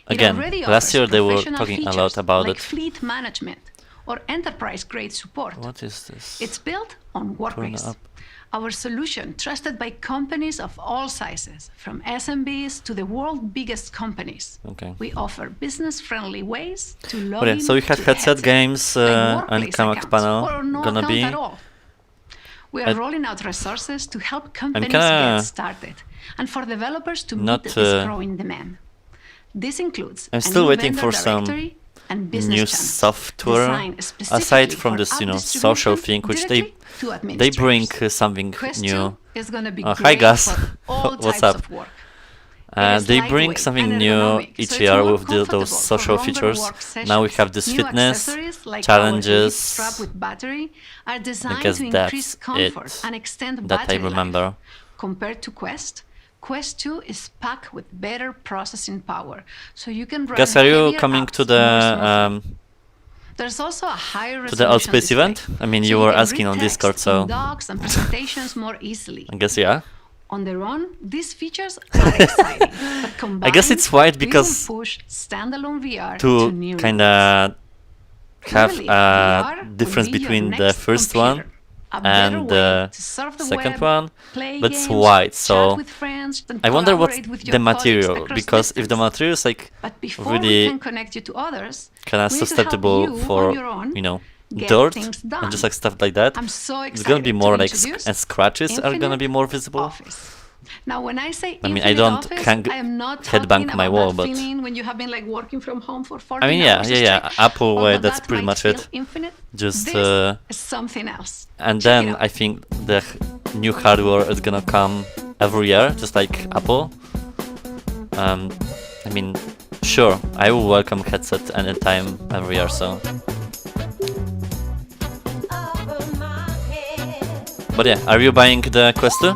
It Again, already last offers year they were professional talking a features lot about like it. fleet management or enterprise-grade support. What is this? It's built on Workplace, up. Our solution, trusted by companies of all sizes, from SMBs to the world's biggest companies. Okay. We offer business-friendly ways to log Okay, in so we had to headset headset, games like and workplace Connect accounts, panel or no gonna account be. at all. We are rolling out resources to help companies kinda get started and for developers to not, meet this growing demand. This includes I'm a still new waiting vendor for some directory and business new channels software designed specifically aside from for this, app you know, social distribution thing, which directly to they bring administrators. something Quest new. 2 is gonna be Hi great guys, for all what's types up? of work. They bring something new each year with those social features. Now we have this New fitness, accessories like our challenges. Elite strap with battery are I designed guess to increase that's comfort it and extend that I battery remember. life. Compared to Quest, Quest 2 is packed with better processing power, so you can run Guys, are you heavier coming apps to more smoothly. There's also a higher the Outspace event? I mean, you were asking on Discord, so docs and presentations more easily. I guess yeah. On their own, these features are exciting, but combined, I guess it's right we because will push standalone VR to new kind levels. of have Really, a VR will difference be your between the next first computer. one A better and way the to surf the second web, one, play but it's games, white. chat So with friends, and I wonder what's collaborate with your the colleagues material, across because if the distance. material is like But before we really can connect you to others, kind of we need to help susceptible you for on your own you know get dirt things and done. just like stuff like that, I'm so it's gonna be excited more to like introduce and scratches are gonna be Infinite more visible. Office. Now, when I say I mean, I Infinite don't Office, can't I am not headbang talking my about wall, that but feeling when you have been like working from home for 14 I mean, yeah, hours yeah, yeah. straight. Apple way, Although that's that pretty might much feel it. infinite, Just this is something else. and Check it then out. I think the new hardware is gonna come every year, just like Apple. I mean, sure, I will welcome headset anytime, every year. So, but yeah, are you buying the Quest 2?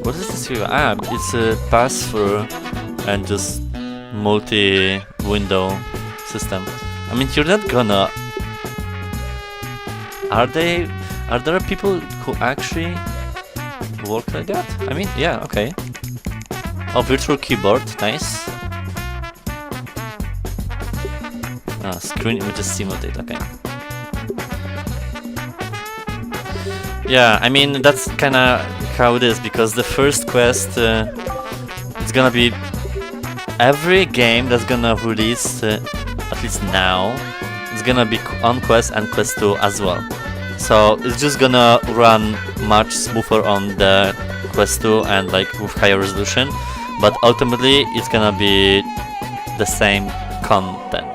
What is this here? Ah, it's a pass-through and just multi-window system. I mean, you're not gonna... Are there people who actually work like that? I mean, yeah, okay. Oh, virtual keyboard, nice. Ah, screen images simulate, okay. Yeah, I mean, that's kinda how it is, because the first Quest, it's gonna be every game that's gonna release, at least now, it's gonna be on Quest and Quest 2 as well. So it's just gonna run much smoother on the Quest 2 and like with higher resolution, but ultimately it's gonna be the same content.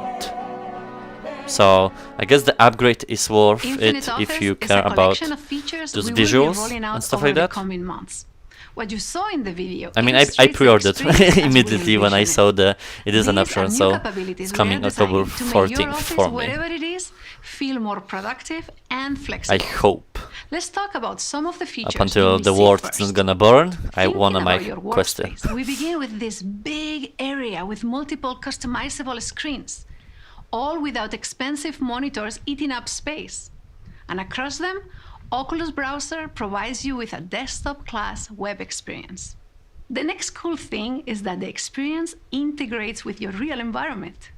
So I guess the upgrade is worth Infinite it if Office you is care a about collection of features those we will be visuals rolling out and stuff over like the that. coming months. What you saw in the video I mean, I illustrates the pre-ordered experience as we immediately when I envision saw the it is an These option, are new so capabilities it's we coming are October designing to make your 14th office, for me. whatever it is, feel more productive and I flexible. hope. Let's talk about some of the features Up until you'll the see world first. is not gonna burn, I Thinking want my about your Quest 2. workspace, we begin with this big area with multiple customizable screens, all without expensive monitors eating up space. And across them, Oculus Browser provides you with a desktop-class web experience. The next cool thing is that the experience integrates with your real environment.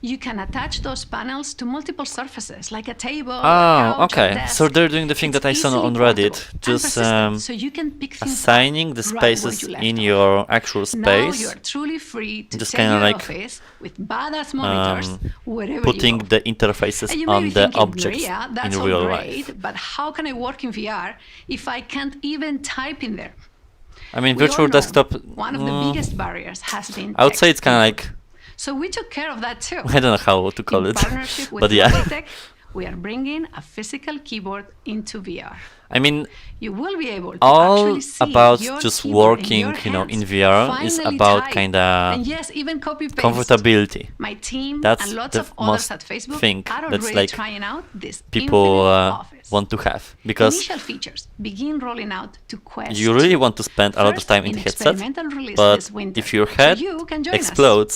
You can attach those panels to multiple surfaces, like a table, a couch, Oh, a okay. desk. So they're doing the thing that I saw easily on Reddit, portable and just persistent, so you can pick things assigning the right where spaces you left in off. your actual Now you space, are truly free to just take kinda your like, office with badass monitors wherever putting you go. the interfaces And you may on be the thinking, objects Maria, that's in all real great, life. but how can I work in VR if I can't even type in there? I mean, We all virtual know desktop. One of the biggest barriers has been I would say text it's kind of input. like, So we took care of that too. I don't know how to call In it, partnership with but yeah. Logitech, we are bringing a physical keyboard into VR. I mean, You will be able to all actually see about your just keyboard in working, your you know, in hands, VR is finally about type, kind and of yes, even copy-paste. comfortability. My team That's and lots the of others most at Facebook thing are that's already like trying out this people Infinite Office. want to have, because Initial features begin rolling out to Quest. you really want to spend a lot of First, time in in the headset, experimental release but this winter, if your so head you can join us. explodes,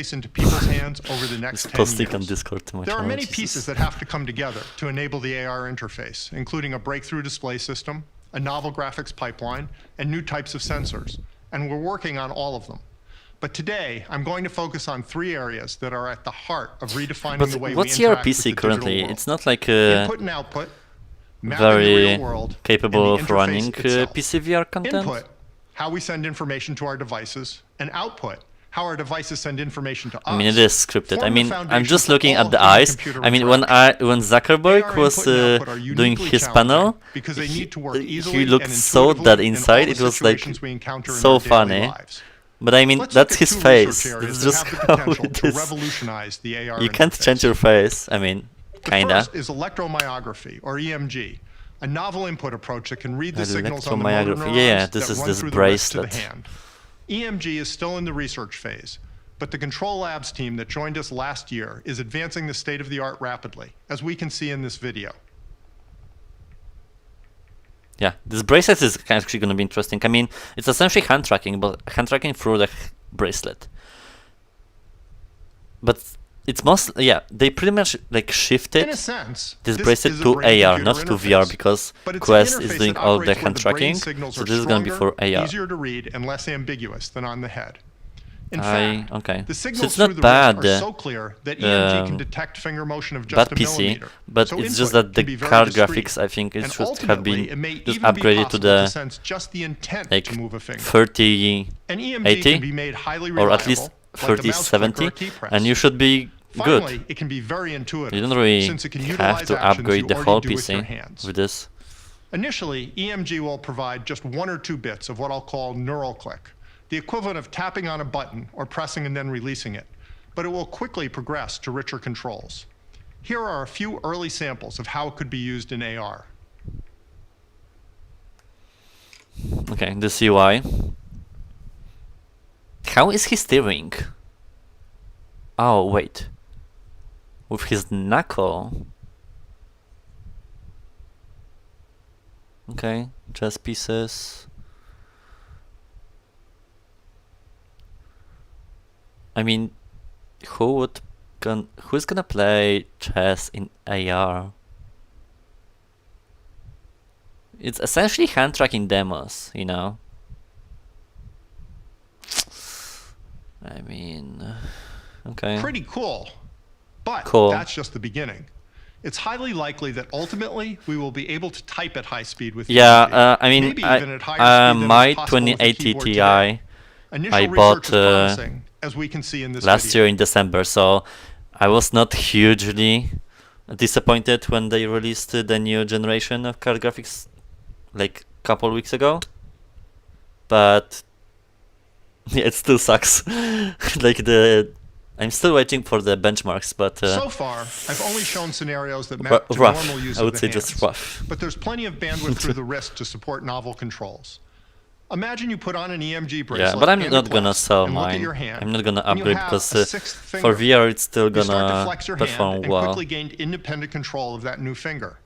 interface into people's hands over the next 10 Post link on years. Discord to my There are channel, many Jesus. pieces that have to come together to enable the AR interface, including a breakthrough display system, a novel graphics pipeline, and new types of sensors. And we're working on all of them. But today, I'm going to focus on 3 areas that are at the heart of redefining But the way we what's your interact with PC the digital currently? world. It's not like Input and output, mapping the very real world, capable and of the running interface itself. PC VR content. Input, how we send information to our devices, and output, how our devices send information to us. I mean, it is scripted. I form the mean, I'm foundation just for looking all at the human eyes. computer I mean, when Zuckerberg was input and output are doing uniquely his challenging panel, because they need to work he easily looked and so intuitively that in inside all it the was like situations we encounter in so our daily funny. lives. But I mean, Let's that's look at his two face. research areas That's that just have the how potential it to is. revolutionize the AR You can't interface. change your face. I mean, The kinda. first is electromyography, or EMG, a novel input approach that can read the signals on the motor Electromyography. neurons Yeah, this that is run this through the wrist to the bracelet. hand. EMG is still in the research phase, but the Control Labs team that joined us last year is advancing the state-of-the-art rapidly, as we can see in this video. Yeah, this bracelet is actually going to be interesting. I mean, it's essentially hand tracking, but hand tracking through the bracelet. But it's mostly, yeah, they pretty much like shifted In a sense, this this bracelet is a to AR, brain-computer not to interface. VR, because But it's an Quest interface is doing that all the operates where hand the brain tracking, signals so are this is going to be for stronger, AR. easier to read, and less ambiguous than on the head. In fact, Okay, the so signals it's through not the bad. wrist are so clear that EMG can detect finger motion of just Bad a PC, millimeter. but So it's just input that the can be very card discrete. graphics, I think, it And should have ultimately, been it may just even be upgraded to possible to the sense just the intent like to move a finger. 30, And EMG 80, can be made highly or at least reliable, like the 30, mouse click or 70, a key press. and you should be good. Finally, it can be very intuitive, You don't really since it can have utilize to actions upgrade you the already whole do with your PC hands. with this. Initially, EMG will provide just 1 or 2 bits of what I'll call neural click, the equivalent of tapping on a button or pressing and then releasing it, but it will quickly progress to richer controls. Here are a few early samples of how it could be used in AR. Okay, the UI. How is he steering? Oh, wait. With his knuckle. Okay, chess pieces. I mean, who's gonna play chess in AR? It's essentially hand tracking demos, you know. I mean, okay. Pretty cool, but Cool. that's just the beginning. It's highly likely that ultimately we will be able to type at high speed with Yeah, EMG, I mean, maybe even at higher speed than my is possible with a 2080 keyboard Ti today. Initial I research bought is promising, as we can see in this last video. year in December, so I was not hugely disappointed when they released the new generation of card graphics like a couple weeks ago. But yeah, it still sucks. Like I'm still waiting for the benchmarks, but So far, I've only shown scenarios that map to rough. normal use I would of say the just hands. rough. But there's plenty of bandwidth through the wrist to support novel controls. Imagine you put on an EMG bracelet. Yeah, but I'm and not a gonna Quest sell and look at mine. your hand, I'm not gonna and you upgrade have because a sixth for finger. VR it's still You start to gonna flex your hand perform and well. quickly gain independent control of that new finger.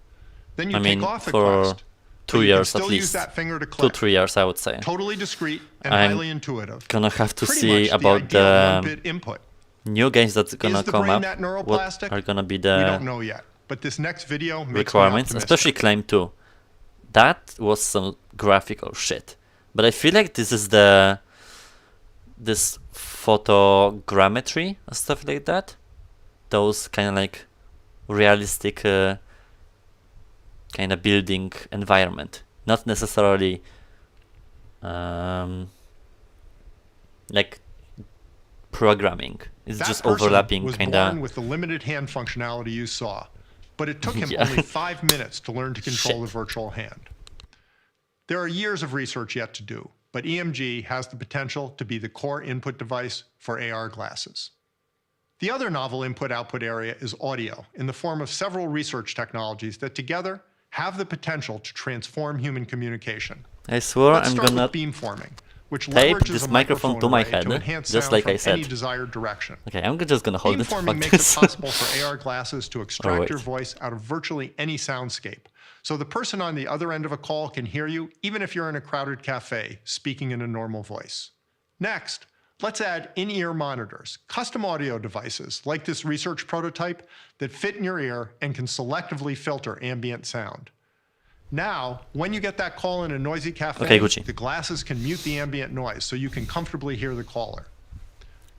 Then you I mean, take off the for Quest, 2 but you can years still at use least. that finger to click. 2-3 years, I would say. Totally discreet and I'm highly intuitive. Gonna have to Pretty see much about the ideal the one-bit input. new games that's gonna Is the come brain up. that What neuroplastic? are gonna be We don't the know yet, but this next video makes requirements, me optimistic. especially Claim 2. That was some graphical shit. But I feel like this is this photogrammetry and stuff like that. Those kind of like realistic kind of building environment, not necessarily like programming. It's That just person overlapping was kind born of. with the limited hand functionality you saw, but it took him Yeah. only 5 minutes to learn to control Shit. the virtual hand. There are years of research yet to do, but EMG has the potential to be the core input device for AR glasses. The other novel input-output area is audio, in the form of several research technologies that together have the potential to transform human communication. I swear Let's I'm start gonna with beamforming, which tape leverages this a microphone to my array head, to enhance just sound like from I said. any desired direction. Okay, I'm just gonna hold it. Beamforming Fuck makes this. it possible for AR glasses to extract wait. your voice out of virtually any soundscape. So the person on the other end of a call can hear you even if you're in a crowded cafe speaking in a normal voice. Next, let's add in-ear monitors, custom audio devices like this research prototype that fit in your ear and can selectively filter ambient sound. Now, when you get that call in a noisy cafe, Okay, Gucci. the glasses can mute the ambient noise so you can comfortably hear the caller.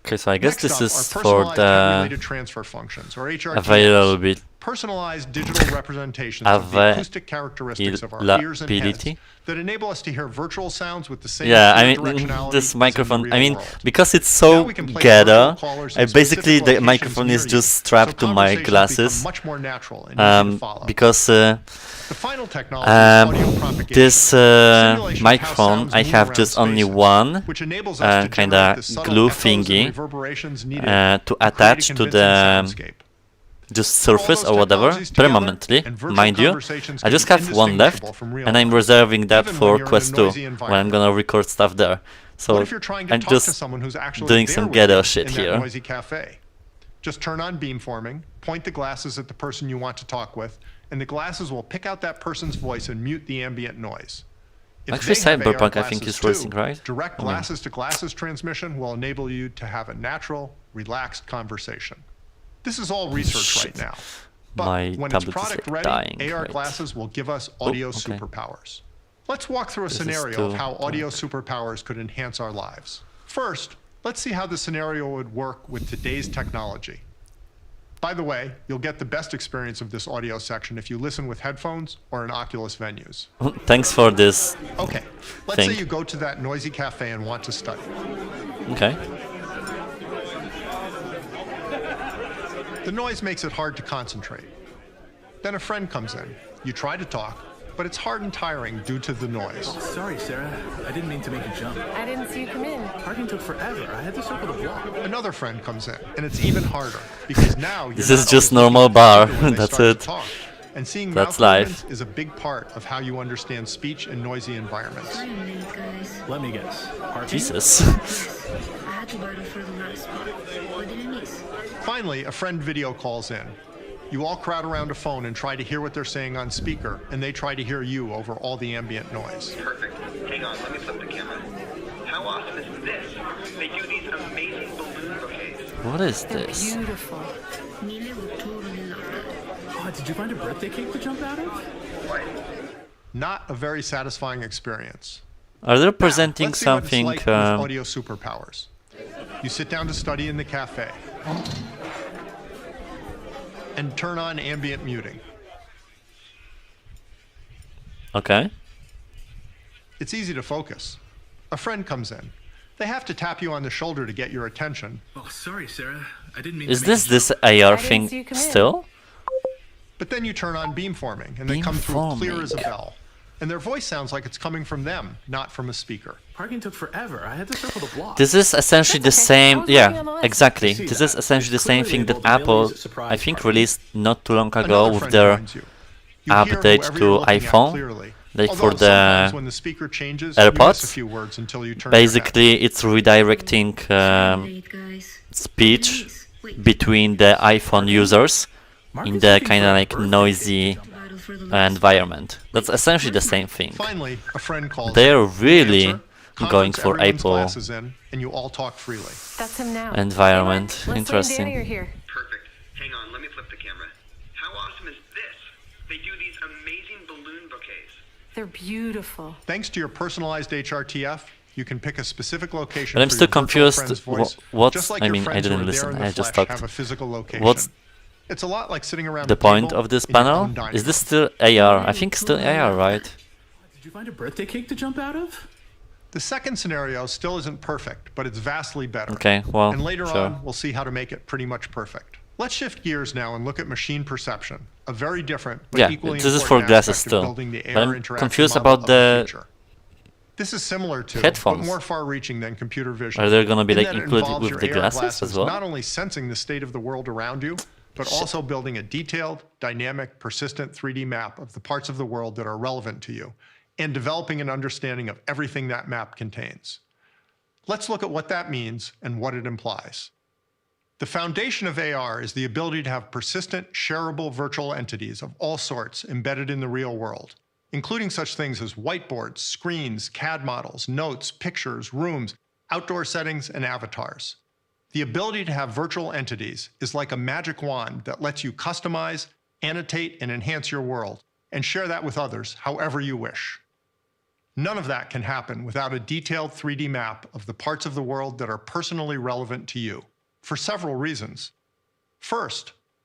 Okay, so I guess Next this up is are for personalized the head-related transfer functions, or HRTFs. availability Personalized digital representations of the acoustic characteristics of our ears and heads that enable us to hear virtual sounds with the same directionality this microphone, as in the real world. because it's so ghetto, basically the microphone is just strapped to my glasses, much more natural and easy to follow. because the final technology is audio propagation. this microphone, I have just only one kind of glue thingy to attach to the just surface or whatever permanently, mind you. I just have one left, and I'm reserving that for Quest 2 when I'm gonna record stuff there. So I'm just doing some ghetto shit here. Noisy cafe. Just turn on beamforming, point the glasses at the person you want to talk with, and the glasses will pick out that person's voice and mute the ambient noise. Actually, Cyberpunk, I think, is racing, right? Direct glasses-to-glasses transmission will enable you to have a natural, relaxed conversation. This is all research right now, but when it's product ready, AR glasses will give us audio superpowers. Let's walk through a scenario of how audio superpowers could enhance our lives. First, let's see how the scenario would work with today's technology. By the way, you'll get the best experience of this audio section if you listen with headphones or in Oculus venues. Thanks for this. Okay, let's say you go to that noisy cafe and want to study. Okay. The noise makes it hard to concentrate. Then a friend comes in. You try to talk, but it's hard and tiring due to the noise. Oh, sorry, Sarah. I didn't mean to make you jump. I didn't see you come in. Parking took forever. I had to circle the block. Another friend comes in, and it's even harder because now this is just normal bar. That's it. And seeing that's mouth life. movements is a big part of how you understand speech in noisy environments. Let me guess. Parking? Jesus. I had to borrow for the last spot. What did I miss? Finally, a friend video calls in. You all crowd around a phone and try to hear what they're saying on speaker, and they try to hear you over all the ambient noise. Perfect. Hang on, let me flip the camera. How awesome is this? They do these amazing balloon bouquets. What is this? They're beautiful. Neely would totally love that. Oh, did you find a birthday cake to jump out of? What? Not a very satisfying experience. Are they presenting Let's see what it's something? like with audio superpowers. You sit down to study in the cafe and turn on ambient muting. Okay. It's easy to focus. A friend comes in. They have to tap you on the shoulder to get your attention. Oh, sorry, Sarah. I didn't mean Is to make this AR thing still? But then you turn on beamforming, and they come through clear as a bell. And their voice sounds like it's coming from them, not from a speaker. Parking took forever. I had to circle the block. This is essentially the same. Yeah, exactly. This is essentially the same thing that Apple, I think, released not too long ago with their update to iPhone, like for the AirPods. Basically, it's redirecting speech between the iPhone users in the kind of like noisy environment. That's essentially the same thing. Finally, a friend calls. They're really going for Apple and you all talk freely. That's him now. Environment. Hey, interesting. Danny, you're here. Perfect. Hang on, let me flip the camera. How awesome is this? They do these amazing balloon bouquets. They're beautiful. Thanks to your personalized HRTF, you can pick a specific location. But I'm for still your virtual confused. friend's voice, What's like I your mean, I friends who didn't are there listen. in the I just flesh talked. have a physical location. What's It's a lot like sitting around the point of this panel? Is this still AR? I think still AR, right? Did you find a birthday cake to jump out of? The second scenario still isn't perfect, but it's vastly better. Okay, well, and later sure. on, we'll see how to make it pretty much perfect. Let's shift gears now and look at machine perception, a very different but equally this is for important glasses aspect still. of building the But AR I'm interaction confused model about of the future. This is similar to, headphones. but more far-reaching than computer vision. Are they gonna be in like that it included involves with your the AR glasses as well? Not only sensing the state of the world around you, but also building a detailed, dynamic, persistent 3D map of the parts of the world that are relevant to you, and developing an understanding of everything that map contains. Let's look at what that means and what it implies. The foundation of AR is the ability to have persistent, shareable virtual entities of all sorts embedded in the real world, including such things as whiteboards, screens, CAD models, notes, pictures, rooms, outdoor settings, and avatars. The ability to have virtual entities is like a magic wand that lets you customize, annotate, and enhance your world, and share that with others however you wish. None of that can happen without a detailed 3D map of the parts of the world that are personally relevant to you, for several reasons. First,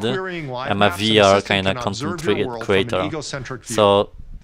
querying live I'm a maps, and the VR system kind of can content observe your world from an creator. egocentric view. So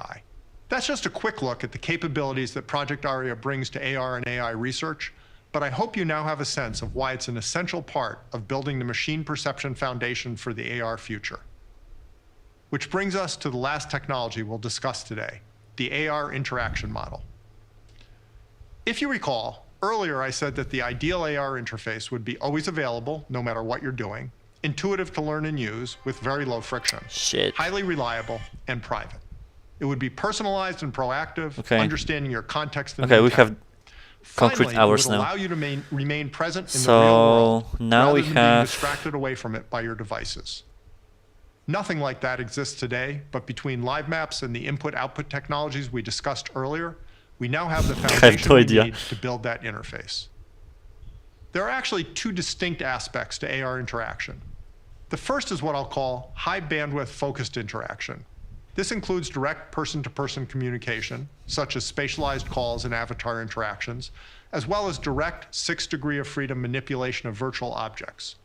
AI. That's just a quick look at the capabilities that Project Aria brings to AR and AI research, but I hope you now have a sense of why it's an essential part of building the machine perception foundation for the AR future. Which brings us to the last technology we'll discuss today, the AR interaction model. If you recall, earlier I said that the ideal AR interface would be always available, no matter what you're doing, intuitive to learn and use with very low friction, highly reliable, and private. It would be personalized and proactive, understanding your context and we have concrete Finally, hours it would now. allow you to remain present in So the real world, now rather we than have- being distracted away from it by your devices. Nothing like that exists today, but between live maps and the input-output technologies we discussed earlier, we now have the foundation no we idea. need to build that interface. There are actually two distinct aspects to AR interaction. The first is what I'll call high bandwidth focused interaction. This includes direct person-to-person communication, such as spatialized calls and avatar interactions, as well as direct 6 degree of freedom manipulation of virtual objects.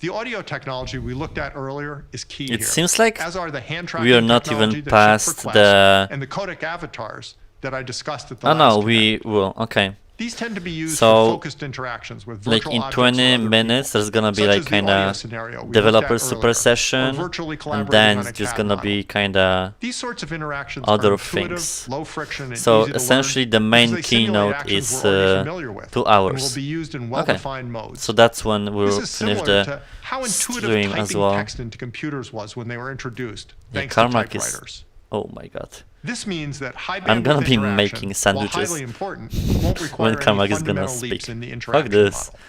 The audio technology we looked at earlier is key It here, seems like as are the hand we are tracking not technology even that past shipped for Quest the... and the codec avatars that I discussed at the Oh last no, Connect. we will, okay. These tend to be used So, for focused interactions with like virtual in objects or 20 other minutes there's gonna be such like as the audio kinda scenario we looked developer at super earlier, or session, virtually and collaborating then on a it's just CAD gonna model. be kinda These sorts of interactions other are intuitive, things. low friction, and So easy to essentially learn the main because they simulate keynote actions is we're already familiar with 2 and hours. will be used in Okay, well-defined modes. so that's when This we'll is finish similar the to how intuitive stream as typing well. text into computers was when they were introduced, Yeah, thanks to Carmack is... typewriters. Oh my god. This means that high I'm gonna bandwidth be interaction, making sandwiches while highly important, won't require when any Carmack is gonna fundamental leaps speak. in the Fuck interaction this. model,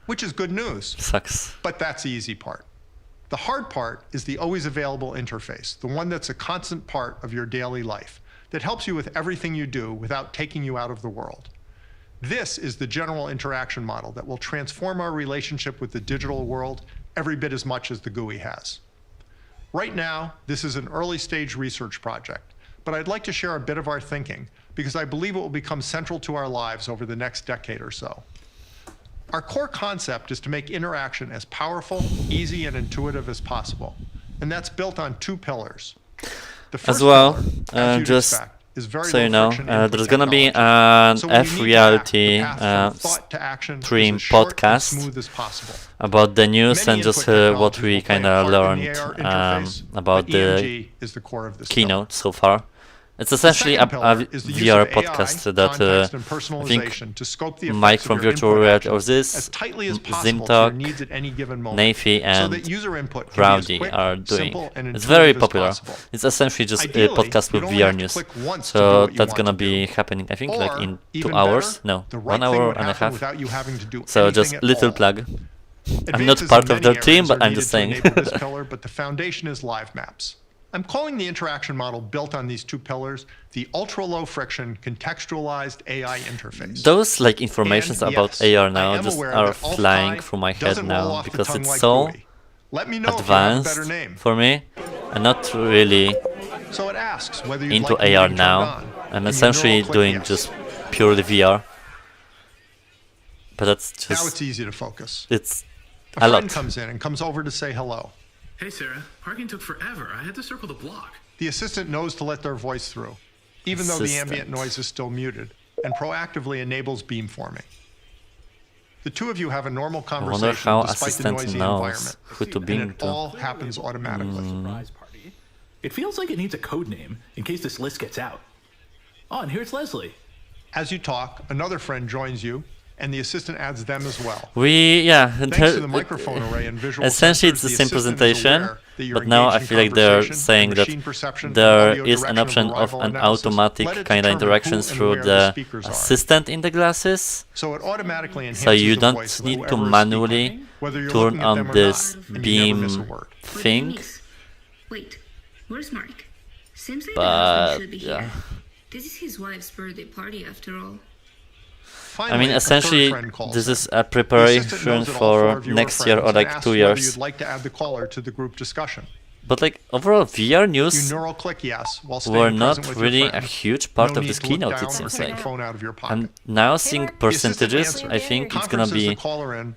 which is good news. Sucks. But that's the easy part. The hard part is the always available interface, the one that's a constant part of your daily life, that helps you with everything you do without taking you out of the world. This is the general interaction model that will transform our relationship with the digital world every bit as much as the GUI has. Right now, this is an early stage research project, but I'd like to share a bit of our thinking because I believe it will become central to our lives over the next decade or so. Our core concept is to make interaction as powerful, easy, and intuitive as possible, and that's built on 2 pillars. The first As well, pillar, as you'd just expect, is very so you know, low-friction input there's gonna be technology. an So when you need to act, the F-Reality path from thought to action is stream as short and podcast smooth as possible. about the news Many and just input what technologies we will play a kinda part in the learned AR interface, about but the EMG is the core of this keynote so far. It's essentially a pillar is the use VR of AI, podcast that context, and I personalization think to scope the Mike effects from of your Virtual input Reality or actions this, as tightly as possible to your Zimtalk, needs at any given moment, Nafy, so and that user input can be Rowdy as quick, are doing. simple, and It's very intuitive as popular. possible. It's essentially just a Ideally, podcast with you'd only VR have to news. click once to do So what you that's want gonna to be do. happening, I think, like Or, in 2 even hours. better, No, the right 1 thing hour would and a happen half. without you having to do So just anything at little all. plug. I'm not Advances part in of their many team, areas but are I'm needed just to saying. enable this pillar, but the foundation is live maps. I'm calling the interaction model built on these 2 pillars the ultra-low friction contextualized AI interface. Those like informations And about yes, AR I now am just aware are that flying alt-I through my head doesn't roll now off the because tongue it's like so GUI. Let me know if you have a better advanced name. for me. I'm not really So it asks whether you'd into like the AR meeting turned now. on, I'm and you essentially neural click doing yes. just purely VR. But that's just Now it's easy to focus. it's A a friend lot. comes in and comes over to say hello. Hey, Sarah. Parking took forever. I had to circle the block. The assistant knows to let their voice through, even though the Assistant. ambient noise is still muted, and proactively enables beamforming. The 2 of you have a normal I wonder conversation how despite the assistant noisy knows environment, who to and beam it to. all happens automatically. Surprise party. It feels like it needs a code name in case this list gets out. Oh, and here's Leslie. As you talk, another friend joins you, and the assistant adds them as well. Thanks to the microphone array and visual essentially sensors, it's the the same assistant is presentation, aware that you're but now I engaged in feel like they're conversation, saying that machine perception, there audio is an direction option of of arrival an analysis. automatic Let it kind of determine interaction who and through where the speakers are. assistant in the glasses. So it automatically enhances So you the don't voice of need to whoever is manually speaking, whether you're turn looking at on them or this not, and you never miss a beam word. thing. Wait, where's Mark? Seems like the But husband should be yeah. here. This is his wife's birthday party after all. I mean, essentially, this is a preparation for next year or like 2 years. You'd like to add the caller to the group discussion. But like overall, VR You news neural click yes while were staying not present with your really a friend. huge part No of need this to look keynote, down it or seems take like. your phone out of your pocket. I'm now seeing The assistant percentages. answers, I think it's gonna conferences be the caller in,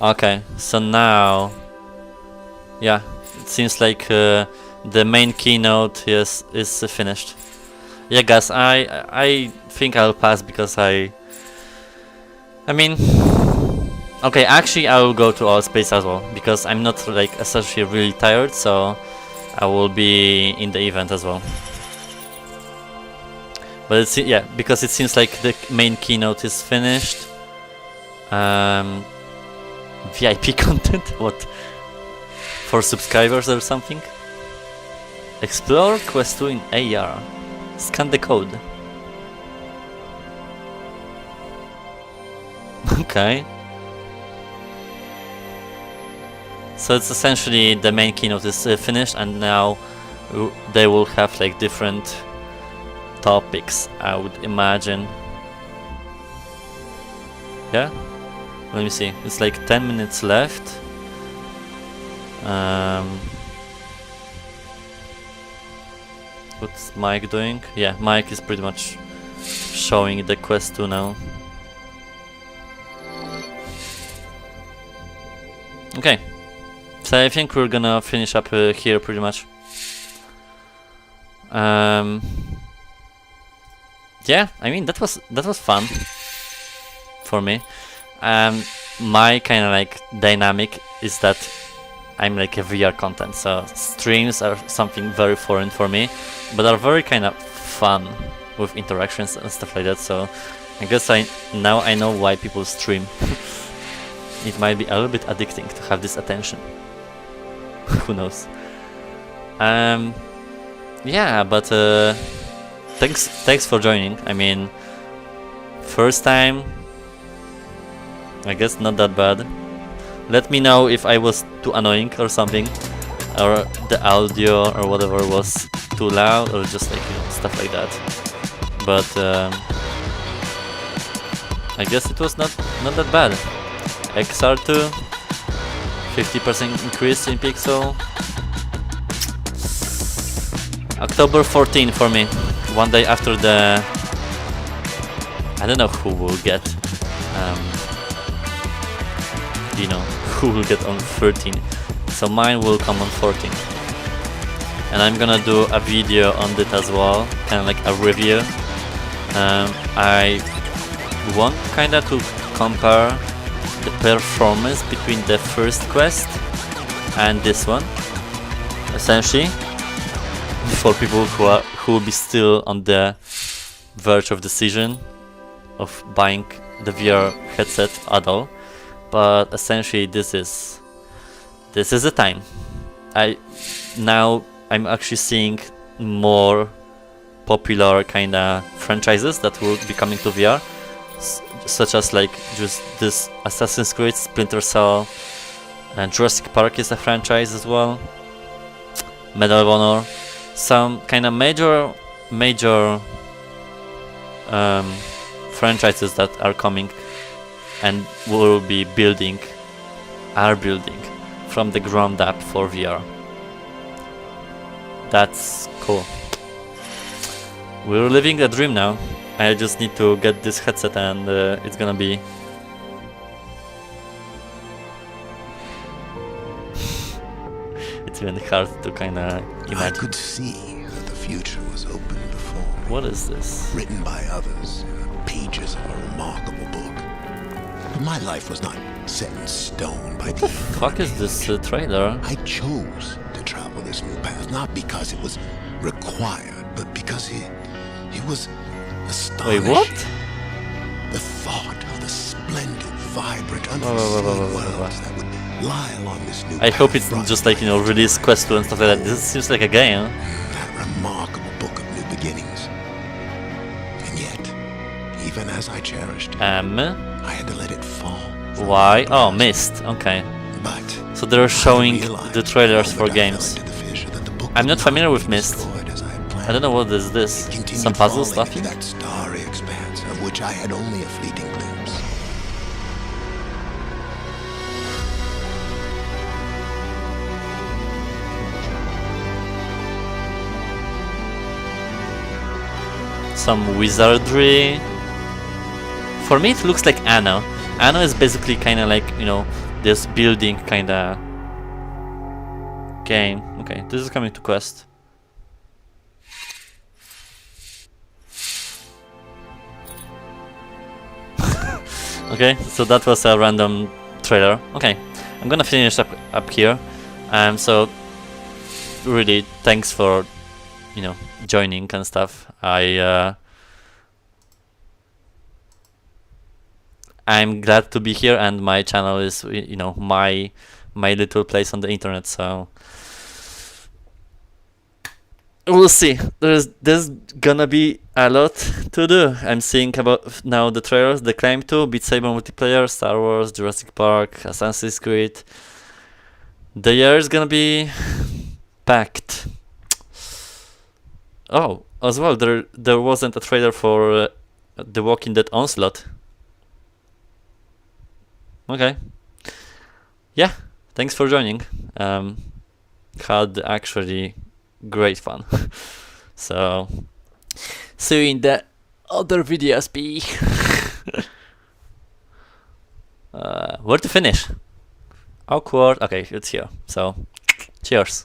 Okay, so now, yeah, it seems like the main keynote is finished. Yeah, guys, I think I'll pass because I mean, okay, actually I will go to Outspace as well because I'm not like essentially really tired, so I will be in the event as well. But it's, yeah, because it seems like the main keynote is finished. VIP content? What? For subscribers or something? Explore Quest 2 in AR. Scan the code. Okay. So it's essentially the main keynote is finished, and now they will have like different topics, I would imagine. Yeah? Let me see. It's like 10 minutes left. What's Mike doing? Yeah, Mike is pretty much showing the Quest 2 now. Okay, so I think we're gonna finish up here pretty much. Yeah, I mean that was fun for me. My kind of like dynamic is that I'm like a VR content, so streams are something very foreign for me, but are very kind of fun with interactions and stuff like that. So I guess now I know why people stream. It might be a little bit addicting to have this attention. Who knows? Yeah, but thanks for joining. I mean, first time, I guess not that bad. Let me know if I was too annoying or something, or the audio or whatever was too loud, or just like, you know, stuff like that. But I guess it was not that bad. XR2, 50% increase in pixel. October 14 for me, one day after the... I don't know who will get, you know, who will get on 13. So mine will come on 14. And I'm gonna do a video on it as well, kind of like a review. I want kinda to compare the performance between the first Quest and this one, essentially, for people who will be still on the verge of decision of buying the VR headset at all. But essentially this is the time. I'm actually seeing more popular kind of franchises that will be coming to VR, such as like just this Assassin's Creed, Splinter Cell, and Jurassic Park is a franchise as well, Medal of Honor, some kind of major franchises that are coming and will be building from the ground up for VR. That's cool. We're living a dream now. I just need to get this headset and it's gonna be... It's even hard to kinda imagine. I could see that the future was open before me. What is this? Written by others, pages of a remarkable book. But my life was not set in stone by the fuck is this trailer? I chose to travel this new path, not because it was required, but because it was astonishing. Wait, what? The thought of the splendid, vibrant, unforeseen worlds that would lie along this new I path hope it's not just like, you know, release Quest 2 and stuff like that. This seems like a game. That remarkable book of new beginnings. And yet, even as I cherished it, I had to let it fall. Why? Oh, missed. Okay. But so they're showing the trailers for games. I'm not familiar with Myst. I don't know what is this. Some puzzle stuff? That starry expanse of which I had only a fleeting glimpse. Some wizardry. For me, it looks like Anno. Anno is basically kind of like, you know, this building kind of game. Okay, this is coming to Quest. Okay, so that was a random trailer. Okay, I'm gonna finish up here. So really, thanks for, you know, joining and stuff. I'm glad to be here, and my channel is, you know, my little place on the internet. So we'll see. There's gonna be a lot to do. I'm seeing about now the trailers: The Climb 2, Beat Saber multiplayer, Star Wars, Jurassic Park, Assassin's Creed. The year is gonna be packed. Oh, as well, there wasn't a trailer for The Walking Dead Onslaught. Okay. Yeah, thanks for joining. Had actually great fun. So see you in the other videos. B. Where to finish? Awkward. Okay, it's here. So cheers.